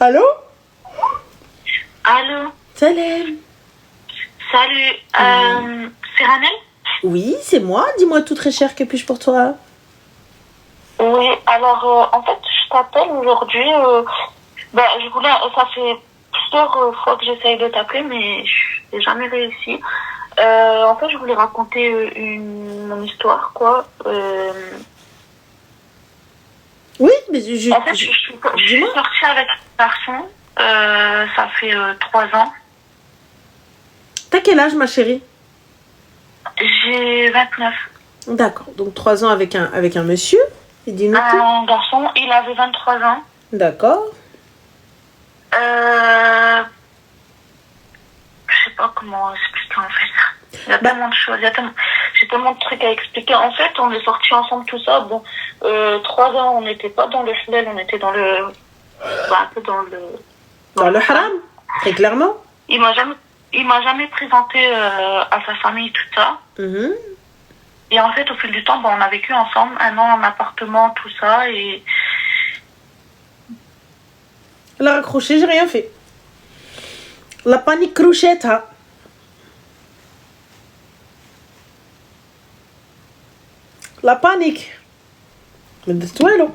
Allô? Allô? Salam. Salut, c'est Ranel? Oui, c'est moi. Dis-moi tout très cher, que puis-je pour toi? Oui, alors en fait, je t'appelle aujourd'hui. Je voulais, ça fait plusieurs fois que j'essaye de t'appeler, mais je n'ai jamais réussi. En fait, je voulais raconter mon histoire, quoi. Oui, mais En fait, je suis sortie avec un garçon, ça fait 3 ans. T'as quel âge, ma chérie? J'ai 29. D'accord, donc 3 ans avec un monsieur. Et dis-nous tout. Un garçon, il avait 23 ans. D'accord. Je sais pas comment expliquer en fait. Il y a tellement de choses, j'ai tellement de trucs à expliquer. En fait, on est sortis ensemble, tout ça. Bon, 3 ans, on n'était pas dans le halal, on était dans le, un peu dans le. Dans le haram, très clairement. Il m'a jamais présenté à sa famille, tout ça. Et en fait, au fil du temps, on a vécu ensemble 1 an en appartement, tout ça, et. Elle a raccroché, j'ai rien fait. La panique cruchette, hein. La panique. Mais de toi, allô?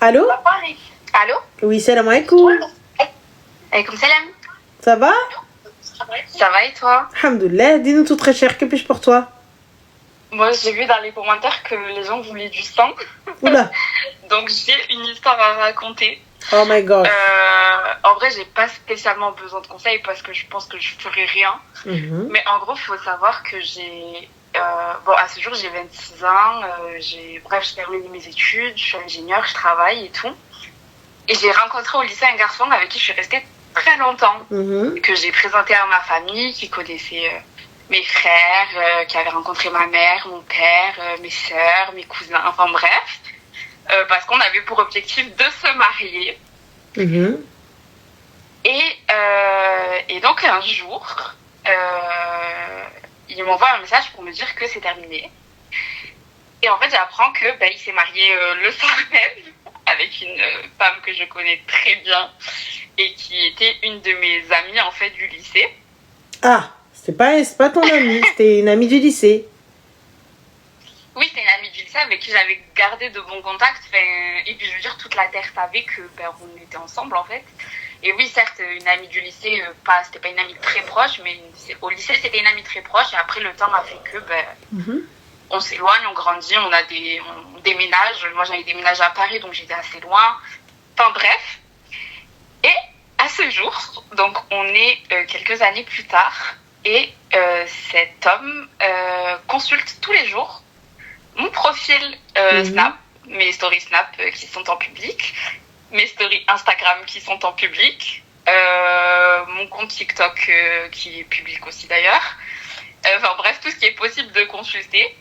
Allô? La panique. Allô? Oui, salam alaikum. Alaikum salam. Ça va? Ça va et toi? Alhamdoulilah, dis-nous tout très cher, que puis-je pour toi? Moi, j'ai vu dans les commentaires que les gens voulaient du sang. Oula. Donc, j'ai une histoire à raconter. Oh my god. En vrai, j'ai pas spécialement besoin de conseils parce que je pense que je ferai rien. Mais en gros, il faut savoir que j'ai... à ce jour, j'ai 26 ans. J'ai terminé mes études. Je suis ingénieure, je travaille et tout. Et j'ai rencontré au lycée un garçon avec qui je suis restée très longtemps. Que j'ai présenté à ma famille, qui connaissait... mes frères, qui avaient rencontré ma mère, mon père, mes sœurs, mes cousins, enfin bref. Parce qu'on avait pour objectif de se marier. Et donc un jour, il m'envoie un message pour me dire que c'est terminé. Et en fait, j'apprends que il s'est marié le soir même avec une femme que je connais très bien et qui était une de mes amies en fait du lycée. Ah, c'est pas ton amie, c'était une amie du lycée. Oui, c'était une amie du lycée avec qui j'avais gardé de bons contacts. Et puis, je veux dire, toute la terre savait que on était ensemble, en fait. Et oui, certes, une amie du lycée, c'était pas une amie très proche, mais au lycée, c'était une amie très proche. Et après, le temps a fait que on s'éloigne, on grandit, on déménage. Moi, j'avais déménagé à Paris, donc j'étais assez loin. Enfin, bref. Et à ce jour, donc on est quelques années plus tard, et cet homme consulte tous les jours mon profil Snap, mes stories Snap qui sont en public, mes stories Instagram qui sont en public, mon compte TikTok qui est public aussi d'ailleurs. Enfin bref, tout ce qui est possible de consulter.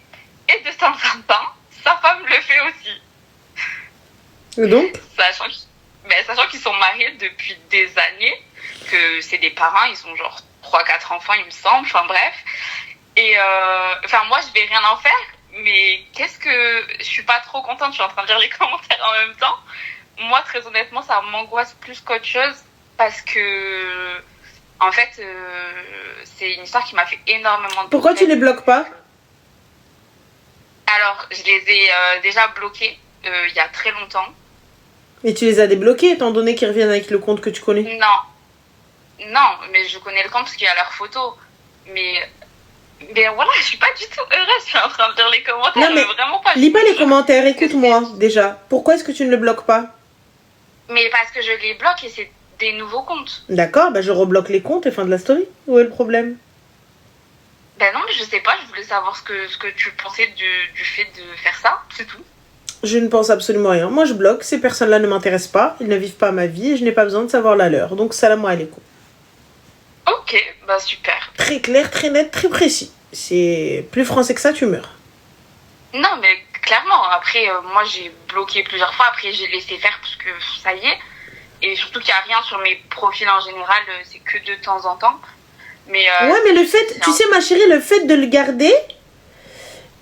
Et de temps en temps, sa femme le fait aussi. Et donc? Sachant qu'ils sont mariés depuis des années, que c'est des parents, ils ont genre 3-4 enfants il me semble, enfin bref. Et moi je vais rien en faire. Mais je suis pas trop contente, je suis en train de lire les commentaires en même temps. Moi, très honnêtement, ça m'angoisse plus qu'autre chose parce que, en fait, c'est une histoire qui m'a fait énormément de... Pourquoi tu les bloques pas? Alors, je les ai déjà bloqués il y a très longtemps. Et tu les as débloqués étant donné qu'ils reviennent avec le compte que tu connais? Non, mais je connais le compte parce qu'il y a leurs photos. Mais voilà, je suis pas du tout heureuse, je suis en train de lire les commentaires. Non, mais vraiment pas. Lis pas les commentaires, écoute-moi déjà. Pourquoi est-ce que tu ne le bloques pas? Mais parce que je les bloque et c'est des nouveaux comptes. D'accord, je rebloque les comptes et fin de la story. Où est le problème? Non, mais je sais pas, je voulais savoir ce que tu pensais du fait de faire ça, c'est tout. Je ne pense absolument rien. Moi, je bloque, ces personnes-là ne m'intéressent pas, ils ne vivent pas ma vie et je n'ai pas besoin de savoir la leur. Donc, salam alaikum. Ok, super. Très clair, très net, très précis. C'est plus français que ça, tu meurs. Non, mais clairement, après, moi j'ai bloqué plusieurs fois, après j'ai laissé faire parce que ça y est. Et surtout qu'il n'y a rien sur mes profils en général, c'est que de temps en temps. Mais mais le fait, tu sais ma chérie, le fait de le garder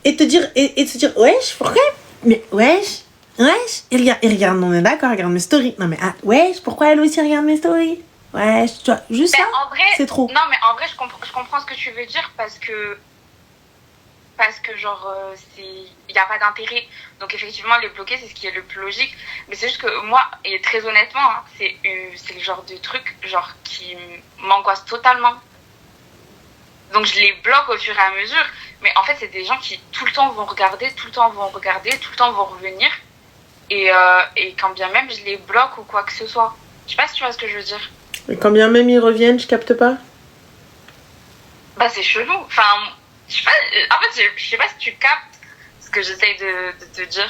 et te dire, et se dire, wesh, pourquoi? Mais wesh, Wesh, il regarde, on est d'accord, il regarde mes stories. Non mais, wesh, pourquoi elle aussi regarde mes stories? Wesh, tu vois, juste ça, En vrai, c'est trop. Non, mais en vrai, je comprends ce que tu veux dire parce que genre, il n'y a pas d'intérêt. Donc, effectivement, les bloquer, c'est ce qui est le plus logique. Mais c'est juste que moi, et très honnêtement, hein, c'est le genre de truc genre, qui m'angoisse totalement. Donc, je les bloque au fur et à mesure. Mais en fait, c'est des gens qui tout le temps vont regarder, tout le temps vont revenir. Et quand bien même, je les bloque ou quoi que ce soit. Je sais pas si tu vois ce que je veux dire. Et quand bien même ils reviennent, je capte pas. Bah, c'est chelou. Enfin, je sais pas, en fait, je sais pas si tu captes ce que j'essaye de te dire.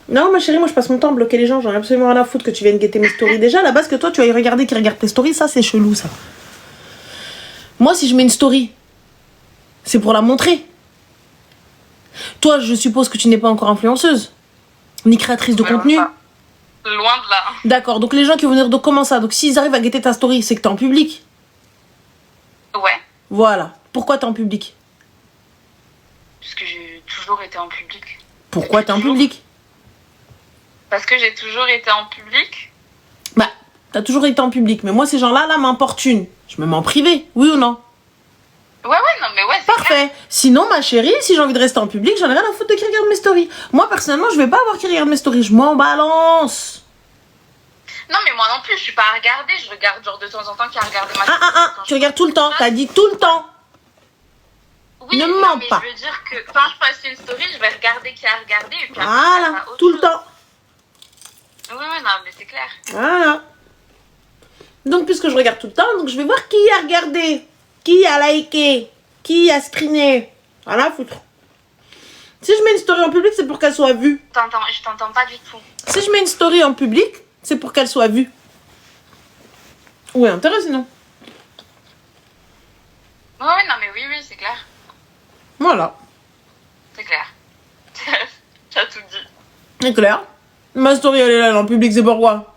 Non, ma chérie, moi je passe mon temps à bloquer les gens. J'en ai absolument rien à foutre que tu viennes guetter mes stories. Déjà, à la base, que toi tu ailles regarder qui regarde tes stories, ça c'est chelou ça. Moi, si je mets une story, c'est pour la montrer. Toi, je suppose que tu n'es pas encore influenceuse, ni créatrice de contenu. Loin de là. D'accord, donc les gens qui vont venir, donc comment ça? Donc s'ils arrivent à guetter ta story, c'est que t'es en public. Ouais. Voilà. Pourquoi t'es en public? Parce que j'ai toujours été en public. Pourquoi t'es en public? Parce que j'ai toujours été en public. Bah, t'as toujours été en public, mais moi ces gens-là, là, m'importunent. Je me mets en privé, oui ou non? Ouais, non, mais ouais, c'est parfait. clair. Sinon, ma chérie, si j'ai envie de rester en public, j'en ai rien à foutre de qui regarde mes stories. Moi, personnellement, je vais pas avoir qui regarde mes stories. Je m'en balance. Non, mais moi non plus, je suis pas à regarder. Je regarde genre de temps en temps qui a regardé ma story. Tu regardes tout le temps. T'as dit tout le temps. Oui, ne non, mens mais pas. je veux dire que quand je poste une story, je vais regarder qui a regardé. Et puis après, Voilà, tout le temps. Oui, non, mais c'est clair. Voilà. Donc, puisque je regarde tout le temps, donc je vais voir qui a regardé, qui a liké, qui a screené. Rien à foutre. Si je mets une story en public, c'est pour qu'elle soit vue. Je t'entends pas du tout. Si je mets une story en public, c'est pour qu'elle soit vue. Ouais, intéressant, non? Ouais, non, mais oui, c'est clair. Voilà. C'est clair. T'as tout dit. C'est clair. Ma story, elle est là, en public, c'est pourquoi?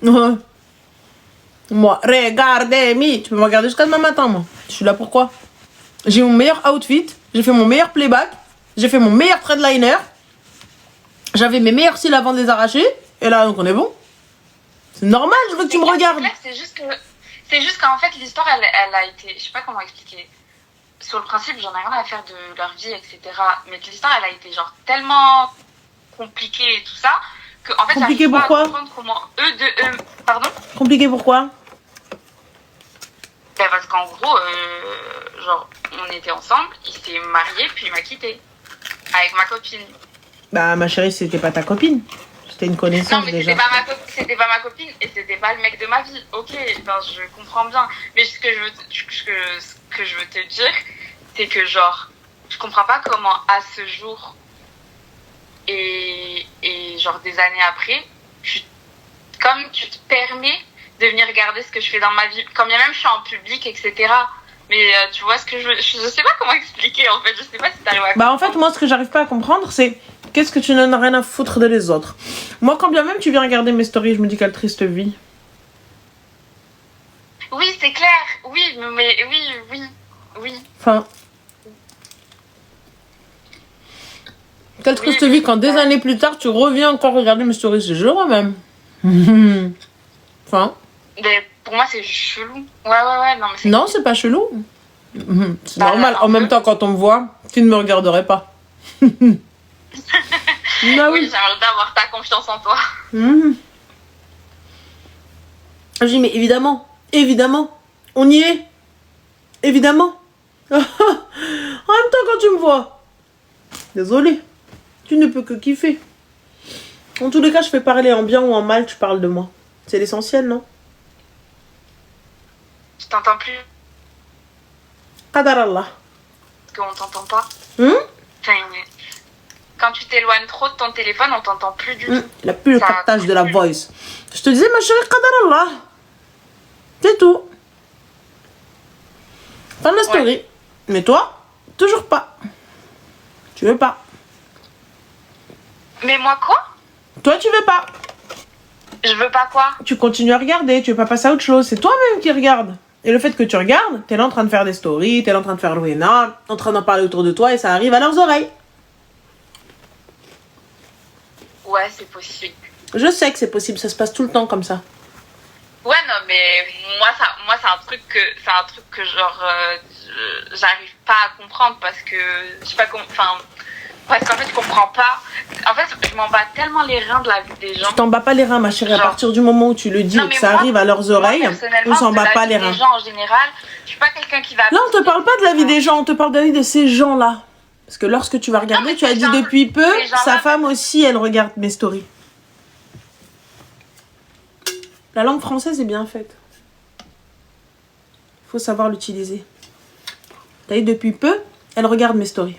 Ouais. Moi, regardez-moi. Tu peux me regarder jusqu'à demain matin, moi. Je suis là pourquoi? J'ai mon meilleur outfit, j'ai fait mon meilleur playback, j'ai fait mon meilleur threadliner, j'avais mes meilleurs cils avant de les arracher, et là, donc on est bon. C'est normal, je veux que tu me regardes. C'est juste qu'en fait, l'histoire, elle a été... Je sais pas comment expliquer. Sur le principe, j'en ai rien à faire de leur vie, etc. Mais que l'histoire, elle a été genre tellement compliquée et tout ça, que en fait, compliqué j'arrive pas pourquoi? à comprendre comment Pardon? Compliqué pourquoi? Ben parce qu'en gros, genre, on était ensemble, il s'est marié, puis il m'a quitté. Avec ma copine. Bah, ma chérie, c'était pas ta copine. C'était une connaissance Non, mais déjà. c'était pas ma copine et c'était pas le mec de ma vie. Ok, ben, je comprends bien. Mais ce que je veux te dire, c'est que genre, je comprends pas comment à ce jour et genre des années après, comme tu te permets de venir regarder ce que je fais dans ma vie, quand bien même je suis en public, etc. Mais tu vois ce que je sais pas comment expliquer en fait, je sais pas si t'arrives à comprendre. Bah en fait moi ce que j'arrive pas à comprendre c'est qu'est-ce que tu n'en as rien à foutre de les autres. Moi quand bien même tu viens regarder mes stories, je me dis quelle triste vie. Oui c'est clair, oui mais oui. Enfin... Quelle triste vie quand des années plus tard tu reviens encore regarder mes stories, c'est juré même. Enfin... Mais pour moi c'est chelou. Ouais non mais non c'est pas chelou. C'est normal, en même temps quand on me voit, tu ne me regarderais pas. Bah oui, j'aimerais bien avoir ta confiance en toi. Je dis mais évidemment, on y est. Évidemment. En même temps quand tu me vois, désolé, tu ne peux que kiffer. En tous les cas, je fais parler en bien ou en mal, tu parles de moi. C'est l'essentiel, non? Je t'entends plus. Qadar Allah. Parce qu'on t'entend pas. Enfin, quand tu t'éloignes trop de ton téléphone, on t'entend plus du tout. Il n'a plus le captage de la voice. Je te disais, ma chérie, Qadar Allah. C'est tout. Fin de la story. Ouais. Mais toi, toujours pas. Tu veux pas. Mais moi quoi? Toi, tu veux pas. Je veux pas quoi? Tu continues à regarder, tu veux pas passer à autre chose. C'est toi-même qui regarde. Et le fait que tu regardes, t'es là en train de faire des stories, t'es là en train de faire Louena, en train d'en parler autour de toi et ça arrive à leurs oreilles. Ouais, c'est possible. Je sais que c'est possible, ça se passe tout le temps comme ça. Ouais, non, mais moi, c'est un truc que genre, j'arrive pas à comprendre parce que, je sais pas comment, enfin, parce qu'en fait, je comprends pas. En fait, je m'en bats tellement les reins de la vie des gens. Tu t'en bats pas les reins, ma chérie, à Genre... partir du moment où tu le dis non, et que ça moi, arrive à leurs oreilles, on s'en bat pas les reins. Les gens en général, je suis pas quelqu'un qui va... Là, on te parle pas de la vie des gens, on te parle de la vie de ces gens-là. Parce que lorsque tu vas regarder, non, tu as dit depuis peu, sa femme aussi, elle regarde mes stories. La langue française est bien faite. Il faut savoir l'utiliser. T'as dit depuis peu, elle regarde mes stories.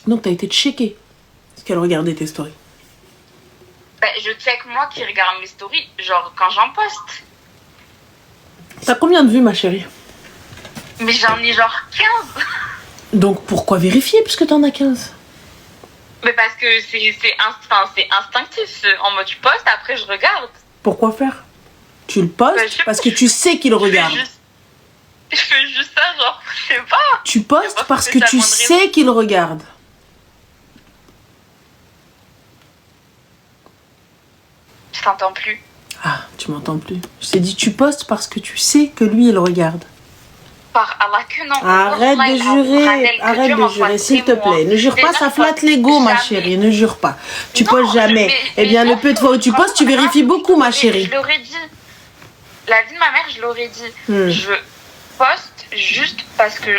Donc t'as été checké parce qu'elle regardait tes stories. Ben, je check moi qui regarde mes stories, genre quand j'en poste. T'as combien de vues, ma chérie? Mais j'en ai genre 15. Donc pourquoi vérifier puisque t'en as 15? Mais parce que c'est instinctif. En mode tu postes, après je regarde. Pourquoi faire? Tu le postes parce que tu sais qu'il regarde. Je fais juste ça, genre, je sais pas. Tu postes parce que tu sais qu'il regarde. Je t'entends plus. Ah, tu m'entends plus. Je t'ai dit tu postes parce que tu sais que lui, il regarde. Par Allah que non. Arrête de jurer, s'il te plaît. Ne jure pas, ça flatte l'ego, ma chérie. Ne jure pas. Tu postes jamais. Eh bien, le peu de fois où tu postes, tu vérifies beaucoup, ma chérie. Je l'aurais dit. La vie de ma mère, je l'aurais dit. Je poste juste parce que...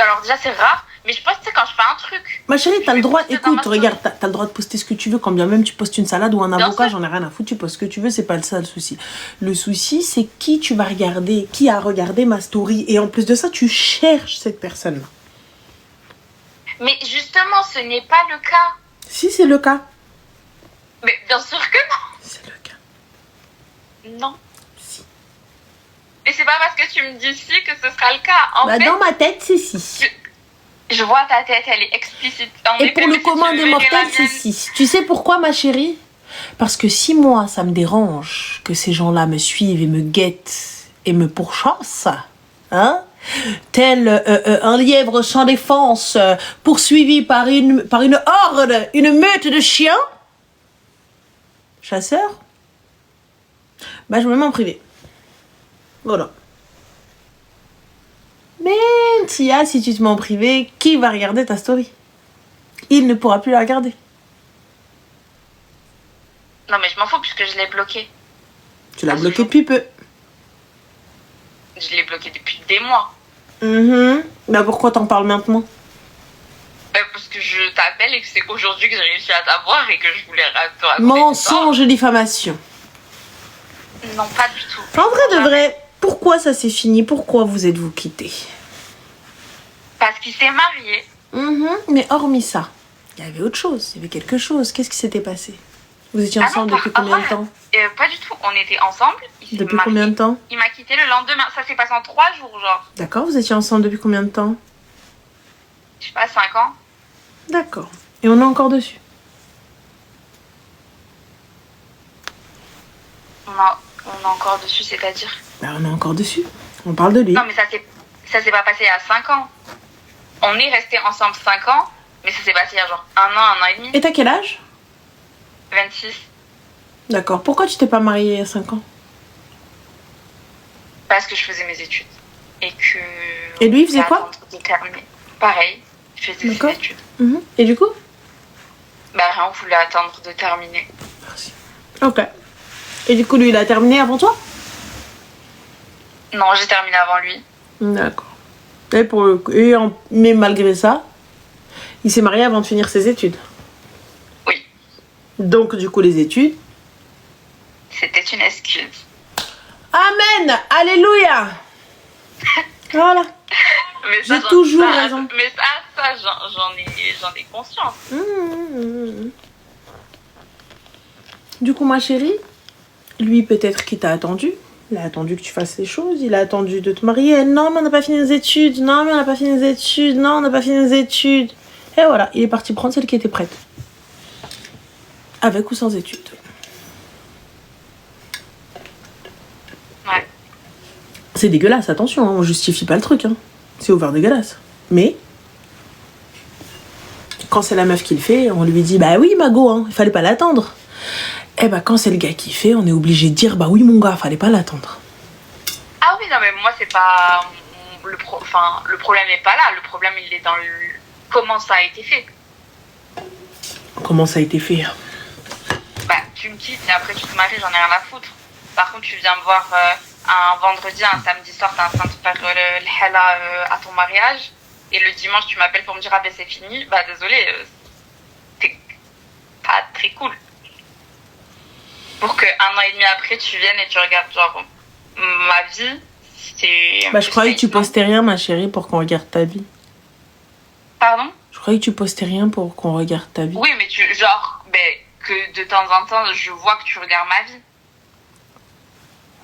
Alors déjà, c'est rare, mais je poste quand je fais un truc. Ma chérie, t'as le droit... Écoute, regarde, t'as le droit de poster ce que tu veux, quand bien même tu postes une salade ou un avocat, j'en ai rien à foutre, tu postes ce que tu veux, c'est pas ça le souci. Le souci, c'est qui tu vas regarder, qui a regardé ma story. Et en plus de ça, tu cherches cette personne-là. Mais justement, ce n'est pas le cas. Si, c'est le cas. Mais bien sûr que non. C'est le cas. Non. Et c'est pas parce que tu me dis si que ce sera le cas. En fait, dans ma tête, c'est si. Je vois ta tête, elle est explicite. Et pour le commun des mortels, c'est si. Tu sais pourquoi, ma chérie? Parce que si moi, ça me dérange que ces gens-là me suivent et me guettent et me pourchassent, hein, tel un lièvre sans défense poursuivi par une horde, une meute de chiens, chasseurs, bah je me mets en privé. Voilà. Mais Tia, si tu te mets en privé, qui va regarder ta story? Il ne pourra plus la regarder. Non mais je m'en fous puisque je l'ai bloqué. Tu l'as bloqué depuis peu. Je l'ai bloqué depuis des mois. Bah pourquoi t'en parles maintenant? Parce que je t'appelle et que c'est aujourd'hui que j'ai réussi à t'avoir et que je voulais te raconter. Mensonge et diffamation. Non, pas du tout. En vrai de vrai, pourquoi ça s'est fini? Pourquoi vous êtes-vous quittés? Parce qu'il s'est marié. Mais hormis ça, il y avait autre chose, il y avait quelque chose. Qu'est-ce qui s'était passé? Vous étiez ensemble depuis combien de temps? Pas du tout, on était ensemble. Depuis combien de temps? Il m'a quitté le lendemain, ça s'est passé en 3 jours genre. D'accord, vous étiez ensemble depuis combien de temps? Je sais pas, 5 ans. D'accord, et on est encore dessus? On est encore dessus, c'est-à-dire? Bah on est encore dessus, on parle de lui. Non mais ça s'est pas passé il y a 5 ans. On est restés ensemble 5 ans, mais ça s'est passé il y a genre 1 an et demi. Et t'as quel âge? 26. D'accord, pourquoi tu t'es pas mariée il y a 5 ans? Parce que je faisais mes études. Et que... Et lui, il faisait quoi? Pareil, je faisais ses études. Et du coup? Bah rien, on voulait attendre de terminer. Merci. Ok. Et du coup, lui, il a terminé avant toi? Non, j'ai terminé avant lui. D'accord. Mais malgré ça, il s'est marié avant de finir ses études. Oui. Donc, du coup, les études? C'était une excuse. Amen! Alléluia! Voilà. J'ai toujours raison. Mais ça j'en ai conscience. Du coup, ma chérie, lui, peut-être qu'il t'a attendu. Il a attendu que tu fasses les choses. Il a attendu de te marier. Non, mais on n'a pas fini les études. Non, mais on n'a pas fini les études. Non, on n'a pas fini les études. Et voilà, il est parti prendre celle qui était prête. Avec ou sans études. Ouais. C'est dégueulasse, attention, hein, on justifie pas le truc. Hein. C'est ouvert dégueulasse. Mais, quand c'est la meuf qui le fait, on lui dit bah oui, Mago, hein, il fallait pas l'attendre. Et bah quand c'est le gars qui fait, on est obligé de dire bah oui, mon gars, fallait pas l'attendre. Ah oui, non, mais moi, c'est pas. Le problème n'est pas là. Le problème, il est dans comment ça a été fait. Comment ça a été fait? Bah, tu me quittes et après tu te maries, j'en ai rien à foutre. Par contre, tu viens me voir un vendredi, un samedi soir, t'es en train de faire le hella à ton mariage. Et le dimanche, tu m'appelles pour me dire ah ben c'est fini. Bah, désolé, c'est pas très cool. Pour que 1 an et demi après, tu viennes et tu regardes genre ma vie. C'est. Bah, je croyais que tu postais rien, ma chérie, pour qu'on regarde ta vie. Pardon? Je croyais que tu postais rien pour qu'on regarde ta vie. Oui, mais que de temps en temps, je vois que tu regardes ma vie.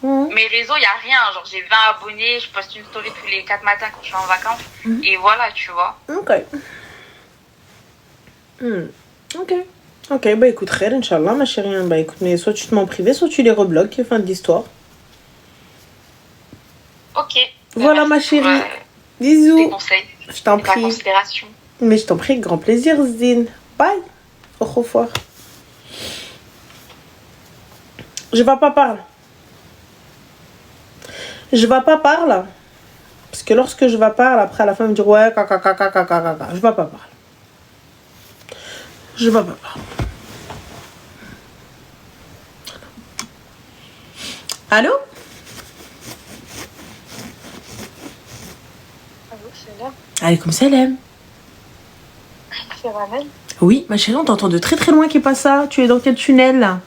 Mes réseaux, il n'y a rien. Genre, j'ai 20 abonnés, je poste une story tous les 4 matins quand je suis en vacances. Et voilà, tu vois. Ok. Ok, bah écoute, Khair, Inch'Allah, ma chérie. Bah écoute, mais soit tu te mets en privé, soit tu les rebloques, fin de l'histoire. Ok. Voilà, ma chérie. Des Bisous. conseils. Je t'en Et ta prie. considération. Mais je t'en prie, avec grand plaisir, Zine. Bye. Au revoir. Je vais pas parler. Je vais pas parler. Parce que lorsque je vais parler, après à la fin, me dire ouais, caca. Je vais pas parler. Je vais pas parler. Allô? Allô, c'est là. Alaykoum salam. C'est Ramel. Oui, ma chérie, on t'entend de très très loin qui est pas ça. Tu es dans quel tunnel là?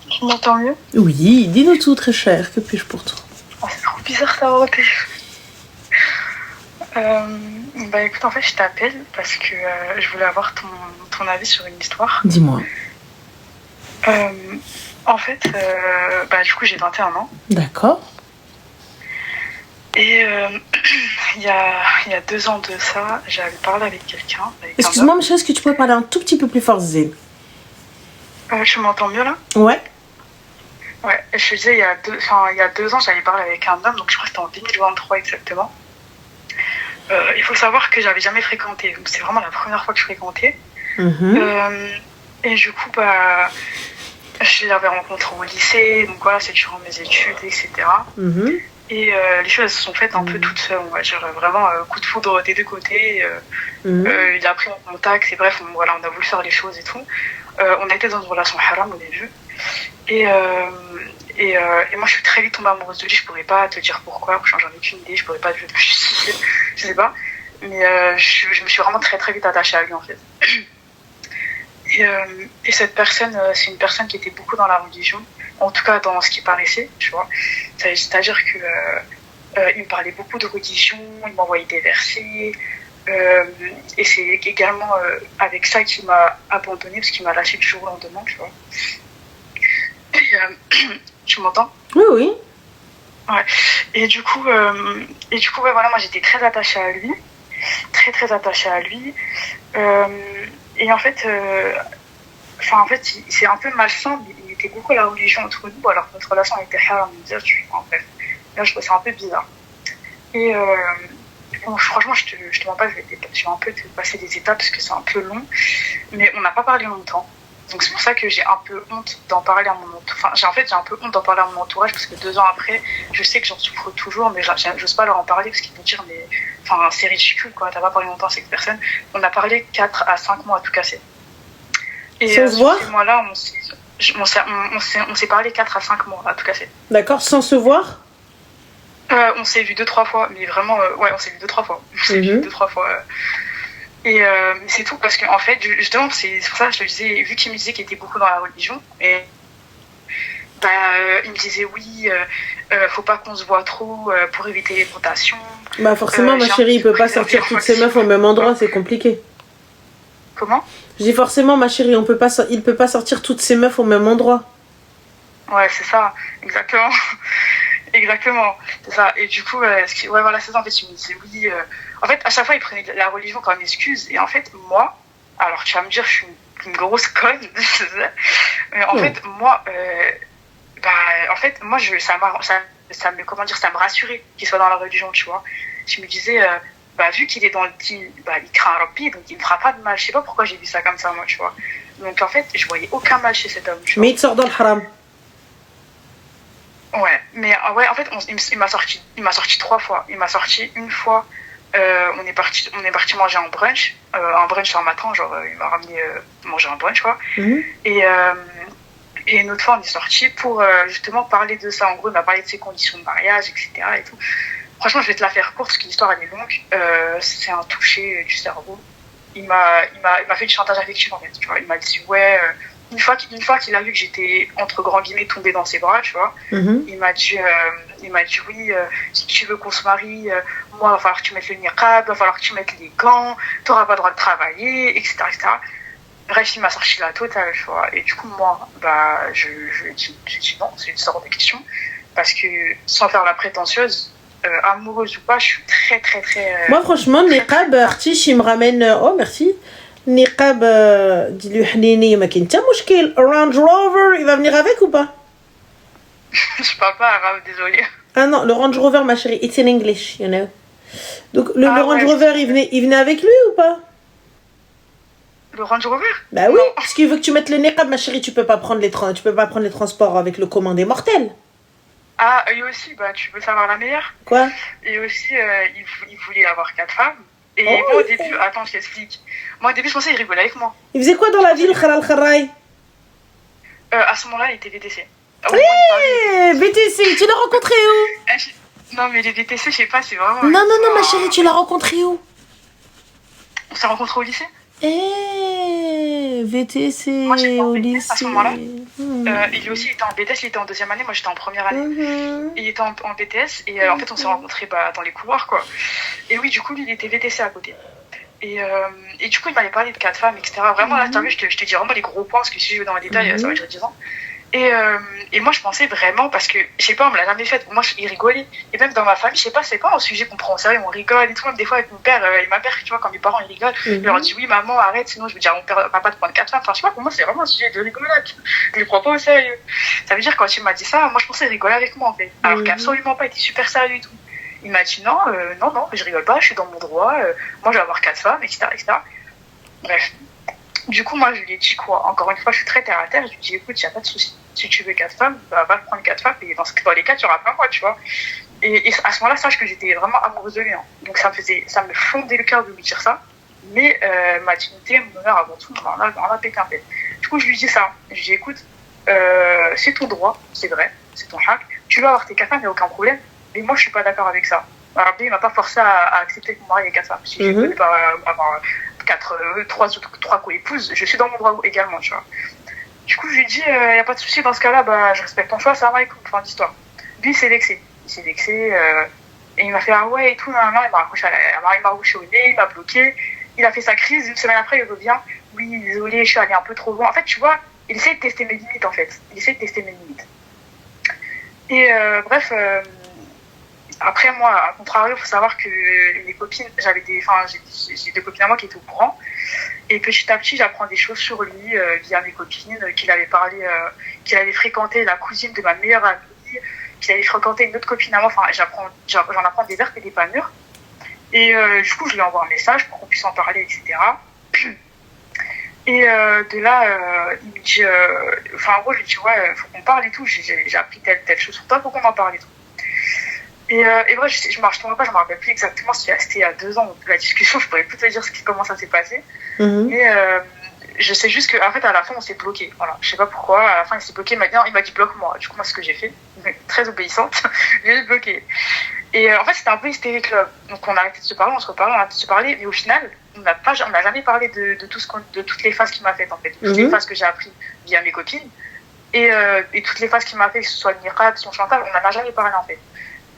Tu m'entends mieux? Oui, dis-nous tout, très cher. Que puis-je pour toi? Oh, c'est trop bizarre ça au téléphone. Bah écoute, en fait, je t'appelle parce que je voulais avoir ton avis sur une histoire. Dis-moi. En fait, bah du coup, j'ai 21 ans. D'accord. Et il y a 2 ans de ça, j'avais parlé avec quelqu'un. Excuse-moi, ma chérie, est-ce que tu pourrais parler un tout petit peu plus fort, Zine? Tu m'entends mieux là? Ouais. Ouais, je te disais, il y a 2 ans, j'avais parlé avec un homme, donc je crois que c'était en 2023 exactement. Il faut savoir que j'avais jamais fréquenté, donc c'est vraiment la première fois que je fréquentais. Et du coup, bah, je l'avais rencontré au lycée, donc voilà, c'est durant mes études, etc. Et les choses se sont faites un peu toutes seules, on va dire, vraiment coup de foudre des deux côtés. Il a pris mon contact, et bref, on a voulu faire les choses et tout. On a été dans une relation haram au début. Et moi, je suis très vite tombée amoureuse de lui. Je pourrais pas te dire pourquoi, j'en ai aucune idée. Je pourrais pas te justifier, je sais pas. Mais je me suis vraiment très très vite attachée à lui en fait. Et cette personne, c'est une personne qui était beaucoup dans la religion, en tout cas dans ce qui paraissait, tu vois. C'est-à-dire que il me parlait beaucoup de religion, il m'envoyait des versets. Et c'est également avec ça qu'il m'a abandonnée, parce qu'il m'a lâché du jour au lendemain, tu vois. Tu m'entends? Oui, oui. Ouais. Et du coup, ouais, voilà, moi j'étais très attachée à lui, très attachée à lui. Et en fait, c'est un peu malsain, mais il mettait beaucoup la religion entre nous, alors que notre relation était haram, tu vois, en fait. Là, je trouve ça un peu bizarre. Et bon, franchement, je te mens pas, je vais un peu te passer des étapes parce que c'est un peu long, mais on n'a pas parlé longtemps. Donc c'est pour ça que j'ai un peu honte d'en parler à mon entourage. Enfin, j'ai un peu honte d'en parler à mon entourage parce que 2 ans après, je sais que j'en souffre toujours, mais j'ose pas leur en parler parce qu'ils vont dire mais, enfin, c'est ridicule quoi. T'as pas parlé longtemps avec cette personne. On a parlé 4 à 5 mois à tout casser. Et sans se voir? Ces mois-là, on s'est parlé 4 à 5 mois à tout casser. D'accord, sans se voir? On s'est vu 2-3 fois, mais vraiment, ouais, on s'est vu 2-3 fois. On s'est vu 2-3 fois. Et c'est tout parce qu'en fait, justement, c'est pour ça que je te disais, vu qu'il me disait qu'il était beaucoup dans la religion, et bah, il me disait oui, faut pas qu'on se voit trop pour éviter les tentations. Bah forcément, ma chérie, il peut pas sortir toutes ces meufs au même endroit, c'est compliqué. Comment? Je dis forcément, ma chérie, il peut pas sortir toutes ces meufs au même endroit. Ouais, c'est ça, exactement. Exactement, c'est ça. Et du coup, ouais, voilà, c'est ça. En fait, il me disait oui. En fait, à chaque fois, il prenait la religion comme excuse. Et en fait, moi, alors tu vas me dire, je suis une grosse conne, mais en fait, moi, ça me rassurait qu'il soit dans la religion, tu vois. Je me disais, bah, vu qu'il est dans le team, bah, il craint Rabbi, donc il ne fera pas de mal. Je sais pas pourquoi j'ai vu ça comme ça, moi, tu vois. Donc, en fait, je voyais aucun mal chez cet homme, tu vois. Mais il te sort dans le haram. Ouais, mais ouais, en fait, il m'a sorti 3 fois. Il m'a sorti une fois, on est parti manger un brunch un matin, genre, il m'a ramené manger un brunch, quoi. Et une autre fois, on est sorti pour justement parler de ça. En gros, il m'a parlé de ses conditions de mariage, etc. et tout. Franchement, je vais te la faire courte parce que l'histoire elle est longue. C'est un toucher du cerveau. Il m'a fait du chantage affectif en fait. Tu vois, il m'a dit ouais. Une fois qu'il a vu que j'étais entre grands guillemets tombée dans ses bras, tu vois, il m'a dit oui, si tu veux qu'on se marie, moi il va falloir que tu mettes le niqab, il va falloir que tu mettes les gants, t'auras pas le droit de travailler, etc., etc. Bref, il m'a sorti la totale, tu vois. Et du coup, moi, bah, je dis non, c'est une sorte de question. Parce que, sans faire la prétentieuse, amoureuse ou pas, je suis très, très, très... Moi, franchement, niqab, Artiche, il me ramène... Oh, merci. Niqab, dis-lui, Hanini, ma kinta mouchkil. Range Rover, il va venir avec ou pas? Je parle pas arabe, désolée. Ah non, le Range Rover, ma chérie, it's in English, you know. Donc, le Range ouais, Rover, il venait avec lui ou pas? Le Range Rover? Bah oui, parce qu'il veut que tu mettes le niqab, ma chérie, tu peux pas prendre les transports avec le commandé mortel. Ah, et aussi, bah, tu veux savoir la meilleure? Quoi? Et aussi, il voulait avoir 4 femmes. Et moi, au début, attends, je t'explique. Moi, au début, je pensais qu'il rigolait avec moi. Il faisait quoi dans la ville, Khalal Kharraï? À ce moment-là, il était VTC. Oui, VTC, tu l'as rencontré où? Non, mais les VTC, je sais pas, c'est vraiment... Non, ma chérie, tu l'as rencontré où? On s'est rencontrés au lycée. VTC, moi, j'étais en au BTS lycée. à ce moment-là. Il aussi était en BTS, il était en 2e année, moi j'étais en 1re année. Il était en BTS et en fait on s'est rencontrés dans les couloirs, quoi. Et oui, du coup, lui, il était VTC à côté. Et du coup, il m'avait parlé de 4 femmes, etc. Vraiment, là, t'as vu, je te dis vraiment les gros points, parce que si je vais dans les détails, ça va durer 10 ans. Et moi, je pensais vraiment, parce que, je sais pas, on me l'a jamais fait. Moi, il rigolait. Et même dans ma famille, je sais pas, c'est pas un sujet qu'on prend au sérieux, on rigole et tout. Même des fois, avec mon père et ma mère, tu vois, quand mes parents, ils rigolent, je leur dis, oui, maman, arrête, sinon je vais dire à mon père, papa, de prendre 4 femmes. Enfin, je sais pas, pour moi, c'est vraiment un sujet de rigolade. Je le prends pas au sérieux. Ça veut dire, quand il m'a dit ça, moi, je pensais rigoler avec moi, en fait. Alors qu'absolument pas, il était super sérieux et tout. Il m'a dit, non, je rigole pas, je suis dans mon droit, moi, je vais avoir 4 femmes, etc., etc. Bref. Du coup, moi, je lui ai dit quoi? Encore une fois, je suis très terre à terre. Je lui ai dit, écoute, il n'y a pas de souci. Si tu veux 4 femmes, bah, va prendre 4 femmes. Et dans les cas, tu auras pas moi, tu vois. Et à ce moment-là, sache que j'étais vraiment amoureuse de lui. Hein. Donc, ça me fondait le cœur de lui dire ça. Mais ma dignité, mon honneur avant tout, on a pékin fait. Du coup, je lui dis ça. Je lui dis, écoute, c'est ton droit, c'est vrai, c'est ton haq. Tu veux avoir tes 4 femmes, il n'y a aucun problème. Mais moi, je suis pas d'accord avec ça. Alors, il m'a pas forcé à accepter que mon mari ait 4 femmes. Si je veux pas avoir 3 co-épouses, je suis dans mon droit également, tu vois. Du coup, je lui dis, y a pas de souci, dans ce cas-là, bah, je respecte ton choix, ça va, écoute, fin d'histoire. Lui, il s'est vexé. Et il m'a fait, ah ouais, et tout, il m'a accroché au nez, il m'a bloqué. Il a fait sa crise, une semaine après, il revient. Oui, désolé, je suis allée un peu trop loin. En fait, tu vois, il essaie de tester mes limites, en fait. Et bref, après, moi, à contrario, il faut savoir que mes copines, j'ai 2 copines à moi qui étaient au courant. Et petit à petit, j'apprends des choses sur lui via mes copines, qu'il avait fréquenté la cousine de ma meilleure amie, qu'il avait fréquenté une autre copine à moi. Enfin, j'en apprends des vertes et des pas mûres. Et du coup, je lui envoie un message pour qu'on puisse en parler, etc. Et de là, il me dit, en gros, je lui dis, ouais, faut qu'on parle et tout. J'ai appris telle chose sur toi, faut qu'on en parle et tout. Et bref, je me rappelle plus exactement, c'était il y a 2 ans, donc la discussion, je pourrais plus te dire comment ça s'est passé. Mais je sais juste qu'en fait, à la fin, on s'est bloqué. Voilà. Je sais pas pourquoi, à la fin, il s'est bloqué. Maintenant, il m'a dit bloque-moi. Du coup, moi, ce que j'ai fait, très obéissante, j'ai bloqué. Et en fait, c'était un peu hystérique. Donc, on a arrêté de se parler, on se parlait, mais au final, on n'a jamais parlé de toutes les phases qu'il m'a faites, en fait. Toutes les phases que j'ai appris via mes copines. Et toutes les phases qu'il m'a fait, que ce soit le niqab, son chantage, on n'en a jamais parlé, en fait.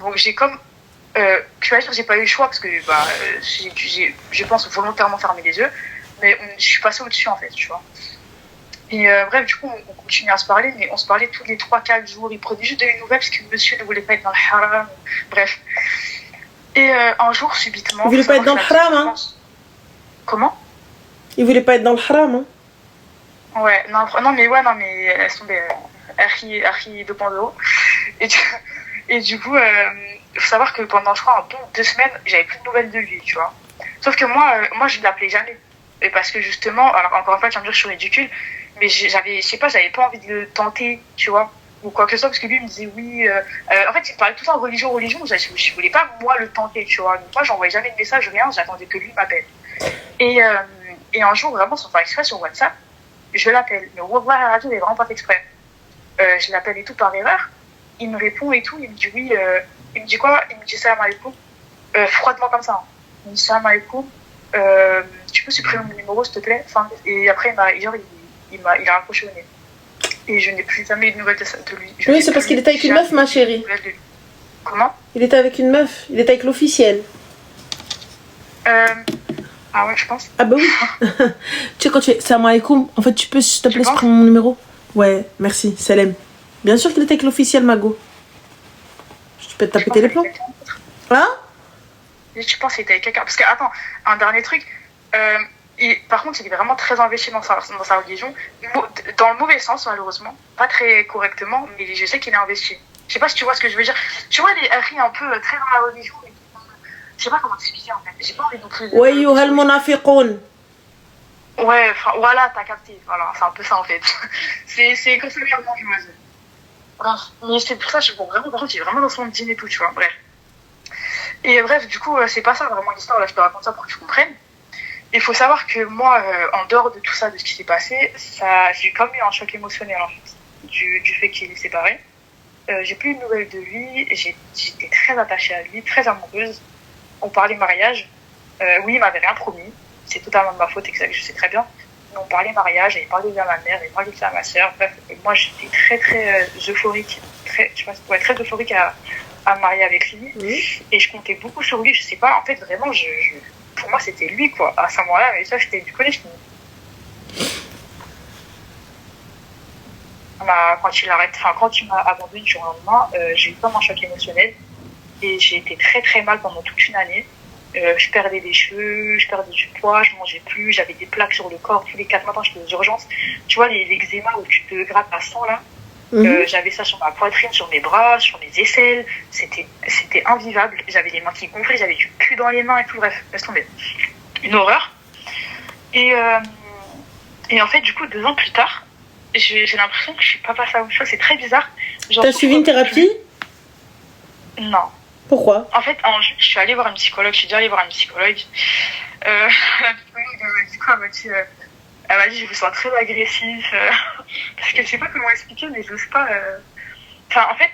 Donc j'ai comme, tu vas dire, j'ai pas eu le choix parce que je pense volontairement fermer les yeux, mais je suis passée au-dessus en fait, tu vois. Et bref, du coup, on continue à se parler, mais on se parlait tous les 3-4 jours. Il prenait juste de mes nouvelles parce que monsieur ne voulait pas être dans le haram. Bref. Et un jour, subitement. Il voulait pas être dans le haram, hein? Comment? Il voulait pas être dans le haram, hein? Ouais, non, mais elles sont des Archi 2.0. Et du coup, il faut savoir que pendant, je crois, un bon 2 semaines, j'avais plus de nouvelles de lui, tu vois. Sauf que moi je ne l'appelais jamais. Et parce que justement, alors encore une fois, tu vas me dire que je suis ridicule, mais je sais pas, j'avais pas envie de le tenter, tu vois, ou quoi que ce soit, parce que lui il me disait oui. En fait, il me parlait tout le temps religion, je voulais pas moi le tenter, tu vois. Donc, moi, j'envoyais jamais de message, rien, j'attendais que lui m'appelle. Et un jour, vraiment, sans faire exprès sur WhatsApp, je l'appelle. Mais Wallah, la radio, il est vraiment pas fait exprès. Je l'appelle et tout par erreur. Il me répond et tout, il me dit oui. Il me dit quoi? Il me dit salam alaikum. Froidement comme ça. Hein. Il me dit salam alaikum. Tu peux supprimer mon numéro s'il te plaît, enfin, et après il a raccroché au nez et je n'ai plus jamais eu de nouvelles de lui. Oui, c'est parce qu'il était avec une meuf, ma chérie. Comment? Il était avec une meuf, il était avec l'officiel. Ah ouais, je pense. Ah bah oui. Tu sais, quand tu fais salam alaikum, en fait tu peux s'il te plaît supprimer mon numéro. Ouais, merci, salam. Bien sûr qu'il était avec l'officiel, Mago. Tu peux te taper les plombs. Hein? Tu penses qu'il était avec quelqu'un? Parce que, attends, un dernier truc. Par contre, il est vraiment très investi dans sa religion. Dans le mauvais sens, malheureusement. Pas très correctement, mais je sais qu'il est investi. Je sais pas si tu vois ce que je veux dire. Tu vois, les RI un peu très dans la religion. Je sais pas comment t'expliquer, en fait. J'ai pas envie non plus. Ouais, yuhal munafiqoun. Ouais, voilà, t'as capté. Voilà, c'est un peu ça, en fait. c'est comme ça, vraiment, je me dis. Bref, mais c'est pour ça que vraiment, par contre, il est vraiment dans son dîner et tout, tu vois. Bref. Et bref, du coup, c'est pas ça vraiment l'histoire, là, je te raconte ça pour que tu comprennes. Il faut savoir que moi, en dehors de tout ça, de ce qui s'est passé, j'ai quand même eu un choc émotionnel, en fait, du fait qu'il est séparé. J'ai plus eu de nouvelles de lui, j'étais très attachée à lui, très amoureuse. On parlait mariage. Oui, il m'avait rien promis, c'est totalement de ma faute, exact, je sais très bien. Mais on parlait mariage, il parlait de ça à ma mère, il parlait de ça à ma sœur. Bref, et moi, j'étais très, très euphorique, très euphorique à me marier avec lui. Oui. Et je comptais beaucoup sur lui, je sais pas, en fait vraiment pour moi c'était lui quoi, à ce moment-là, mais ça j'étais du collège. Quand il m'a abandonné du jour au lendemain, j'ai eu comme un choc émotionnel et j'ai été très très mal pendant toute une année. Je perdais des cheveux, je perdais du poids, je mangeais plus, j'avais des plaques sur le corps, tous les 4 matins j'étais aux urgences. Tu vois les eczémas où tu te grattes à 100 là. J'avais ça sur ma poitrine, sur mes bras, sur mes aisselles. C'était invivable. J'avais les mains qui gonflaient, j'avais du cul dans les mains et tout. Bref, laisse tomber. Une horreur. Et en fait, du coup, 2 ans plus tard, j'ai l'impression que je suis pas passée à autre chose. C'est très bizarre. T'as suivi une thérapie? Non. Pourquoi? En fait, je suis allée voir une psychologue. Je suis déjà allée voir une psychologue. La psychologue, du coup, elle m'a dit, je me sens très agressive. Parce que je sais pas comment expliquer, mais j'ose pas. Enfin, en fait,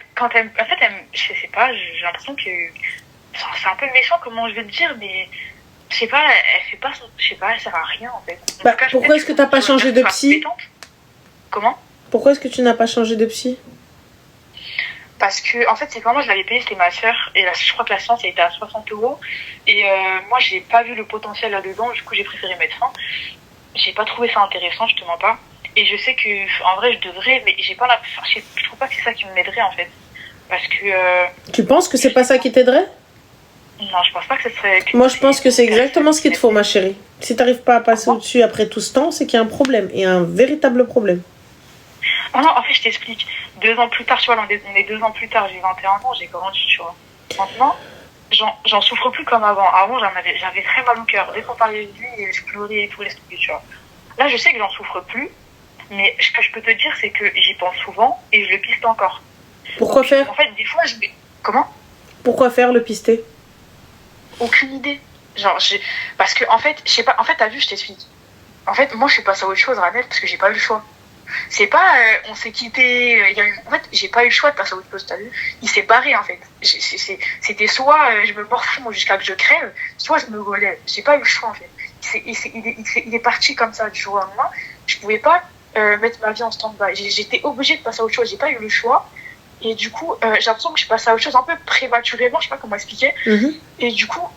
je sais pas, j'ai l'impression que. Enfin, c'est un peu méchant, comment je vais te dire, mais. Je sais pas, elle fait pas. Je sais pas, elle sert à rien, en fait. Bah, pourquoi est-ce que t'as pas changé de psy? Comment? Pourquoi est-ce que tu n'as pas changé de psy? Parce que, en fait, c'est quand moi je l'avais payé, c'était ma sœur, et je crois que la séance elle était à 60 €. Et moi, j'ai pas vu le potentiel là-dedans, du coup, j'ai préféré mettre fin. J'ai pas trouvé ça intéressant, je te mens pas. Et je sais que, en vrai, je devrais, mais j'ai pas je trouve pas que c'est ça qui m'aiderait, en fait. Parce que. Tu penses que c'est pas ça qui t'aiderait? Non, je pense pas que ce serait. Moi, je pense que c'est exactement ce qu'il te faut, ma chérie. Si t'arrives pas à passer au-dessus après tout ce temps, c'est qu'il y a un problème, et un véritable problème. Non, en fait, je t'explique. 2 ans plus tard, tu vois, on est 2 ans plus tard, j'ai 21 ans, j'ai grandi, tu vois. Maintenant, j'en souffre plus comme avant. Avant, j'avais très mal au cœur. Dès qu'on parlait de lui, je pleurais et tout, laisse tomber, tu vois. Là, je sais que j'en souffre plus, mais ce que je peux te dire, c'est que j'y pense souvent et je le piste encore. Pourquoi faire? En fait, des fois, Comment? Pourquoi faire le pister? Aucune idée. Parce que, en fait, je sais pas, en fait, t'as vu, je t'explique. En fait, moi, je suis passée à autre chose, Ranel, parce que j'ai pas eu le choix. C'est pas, on s'est quitté, en fait, j'ai pas eu le choix de passer à autre chose, t'as vu? Il s'est barré, en fait. C'était soit je me morfonds jusqu'à que je crève, soit je me relève. J'ai pas eu le choix, en fait. Il est parti comme ça du jour au lendemain. Je pouvais pas mettre ma vie en stand-by. J'étais obligée de passer à autre chose. J'ai pas eu le choix. Et du coup, j'ai l'impression que je suis passée à autre chose un peu prématurément. Je sais pas comment expliquer. Et du coup,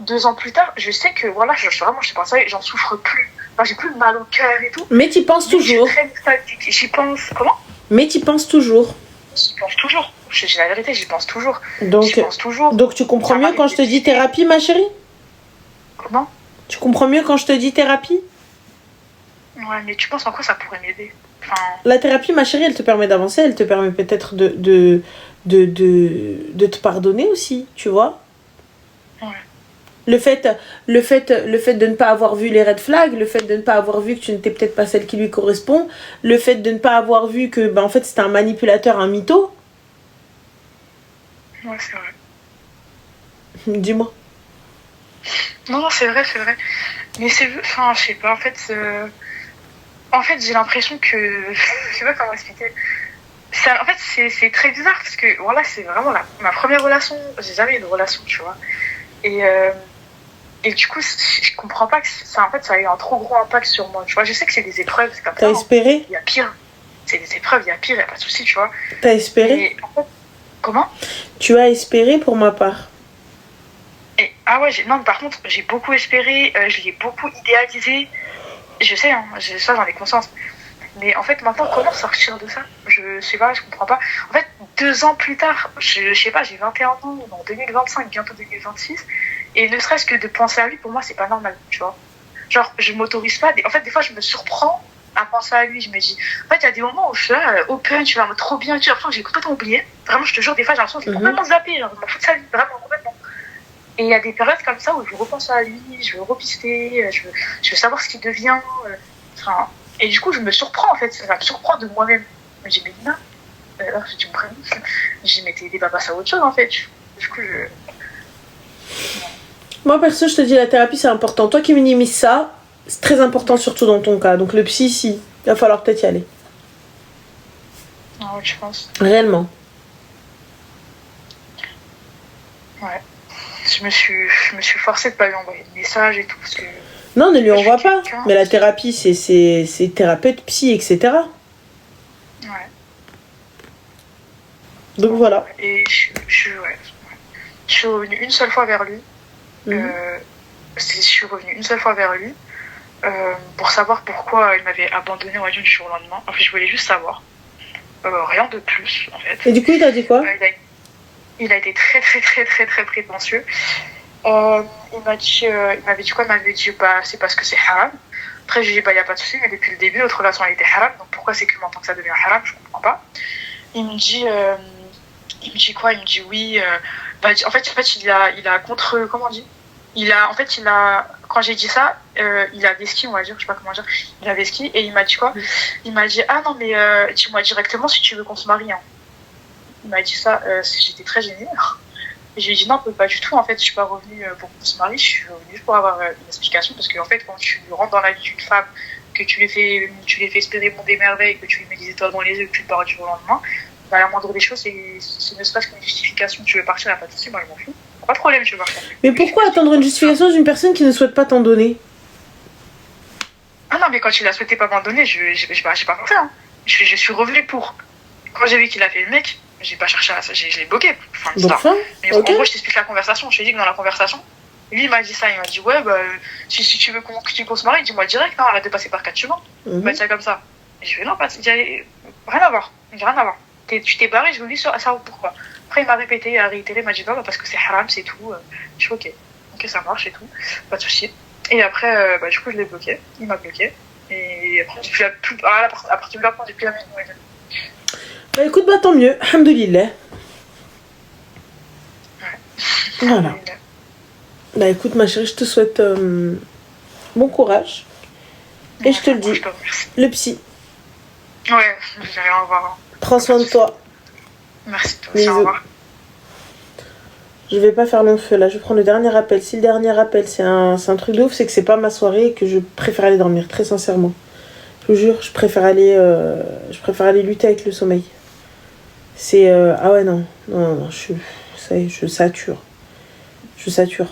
2 ans plus tard, je sais que voilà, je suis passée, j'en souffre plus. Enfin, j'ai plus mal au cœur et tout. Mais t'y penses toujours. Je suis très nostalgique. J'y pense. Comment? Mais t'y penses toujours. J'y pense toujours. J'ai la vérité, j'y pense toujours. Donc tu comprends mieux quand je te dis thérapie, ma chérie? Comment? Tu comprends mieux quand je te dis thérapie? Ouais, mais tu penses en quoi ça pourrait m'aider? Enfin, La thérapie, ma chérie, elle te permet d'avancer, elle te permet peut-être de te pardonner aussi, tu vois. ouais. Le fait de ne pas avoir vu les red flags, le fait de ne pas avoir vu que tu n'étais peut-être pas celle qui lui correspond, le fait de ne pas avoir vu que, en fait, c'était un manipulateur, un mytho. Ouais, c'est vrai. Dis-moi. Non, c'est vrai, c'est vrai. Mais c'est... Enfin, je sais pas, en fait, j'ai l'impression que... je sais pas comment expliquer. En fait, c'est très bizarre parce que, voilà, c'est vraiment ma première relation. J'ai jamais eu de relation, tu vois. Et du coup, je comprends pas que ça, en fait, ça a eu un trop gros impact sur moi, tu vois. Je sais que c'est des épreuves, c'est comme T'as ça. espéré? Il y a pire. C'est des épreuves, il y a pire, il n'y a pas de souci, tu vois. T'as espéré? Et en fait, comment? Tu as espéré pour ma part. Ah ouais, non, par contre, j'ai beaucoup espéré, je l'ai beaucoup idéalisé. Je sais, hein, ça, j'en ai conscience. Mais en fait, maintenant, comment sortir de ça? Je sais pas, je comprends pas. En fait, 2 ans plus tard, je sais pas, j'ai 21 ans, en 2025, bientôt 2026. Et ne serait-ce que de penser à lui, pour moi, c'est pas normal, tu vois. Genre, je m'autorise pas. En fait, des fois, je me surprends à penser à lui. Je me dis, en fait, il y a des moments où je suis là, open, tu vas me trop bien, tu vois. J'ai complètement oublié. Vraiment, je te jure, des fois, j'ai l'impression que j'ai complètement zappé. Genre, je m'en fous de sa vie, vraiment, complètement. Et il y a des périodes comme ça où je repense à lui, je veux repister, je veux savoir ce qu'il devient. Enfin, et du coup, je me surprends, en fait. Ça me surprend de moi-même. Je me dis, mais Lina, je dis mon prénom. Je dis, mais t'es pas passé à autre chose, en fait. Du coup, Moi, perso, je te dis, la thérapie, c'est important. Toi qui minimises ça, c'est très important, surtout dans ton cas. Donc, le psy, si, il va falloir peut-être y aller. Ah ouais, je pense. Réellement. Ouais. Je me suis forcée de pas lui envoyer de message et tout, parce que... Non, ne lui je envoie suis pas. quelqu'un. Mais la thérapie, c'est thérapeute, psy, etc. Ouais. Donc, voilà. Et ouais. Je suis revenue une seule fois vers lui. Mhm. Je suis revenue une seule fois vers lui pour savoir pourquoi il m'avait abandonné au du jour au lendemain. En fait, je voulais juste savoir. Rien de plus, en fait. Et du coup, il t'a dit quoi? Il a été très, très, très, très, très prétentieux. Il m'avait dit quoi? Il m'avait dit, bah, c'est parce que c'est haram. Après, je lui ai dit, bah, il n'y a pas de souci, mais depuis le début, notre relation, elle était haram. Donc, pourquoi c'est que maintenant que ça devient haram? Je comprends pas. Il me dit quoi? Il me dit oui. Bah, en fait, il a contre, comment on dit? Quand j'ai dit ça, il a vesqui, on va dire, je sais pas comment dire. Il a vesqui et il m'a dit quoi? Il m'a dit, ah non, mais dis-moi directement si tu veux qu'on se marie, hein. Il m'a dit ça, j'étais très gênée. Et je lui ai dit non, pas du tout. En fait, je suis pas revenue pour qu'on se marie, je suis revenue juste pour avoir une explication. Parce qu'en fait, quand tu rentres dans la vie d'une femme, que tu lui fais espérer mon des merveilles, que tu lui mets des étoiles dans les yeux, que tu te barres du jour au lendemain, bah, la moindre des choses, c'est ne serait-ce qu'une justification. Tu veux partir, il n'y a pas de souci, moi je m'en fous. Pas de problème, je veux partir. Mais pourquoi attendre une justification d'une personne qui ne souhaite pas t'en donner? Ah non, mais quand il a souhaité pas m'en donner, j'ai pas pensé. Hein. Je suis revenue pour. Quand j'ai vu qu'il a fait le mec, j'ai pas cherché à ça, je l'ai bloqué. Enfin, mais okay. En gros, je t'explique la conversation. Je t'ai dit que dans la conversation, lui, il m'a dit ça. Il m'a dit, ouais, bah, si tu veux qu'on se marie, dis-moi direct, non, arrête de passer par 4 chemins. Il m'a dit ça comme ça. Et je vais non, rien à voir. Rien à voir. Tu t'es barré, je vous dis ça, pourquoi. Après, il m'a répété, il a réitéré, il m'a dit non, bah, parce que c'est haram, c'est tout. Je suis ok. Ok, ça marche et tout. Pas de souci. Et après, du coup, je l'ai bloqué. Il m'a bloqué. Et après, à partir de là, j'ai plus la même nouvelle. Bah écoute, bah tant mieux. Alhamdoulilah. Ouais. Voilà. Bah écoute, ma chérie, je te souhaite bon courage. Et je te le dis, le psy. Ouais, j'ai rien à voir. Prends soin de toi. Merci, toi aussi, au revoir. Je vais pas faire long feu là, je prends le dernier appel. Si le dernier appel c'est un truc de ouf, c'est que c'est pas ma soirée et que je préfère aller dormir, très sincèrement. Je vous jure, je préfère aller lutter avec le sommeil. C'est... ah ouais, non, je sature. Je sature.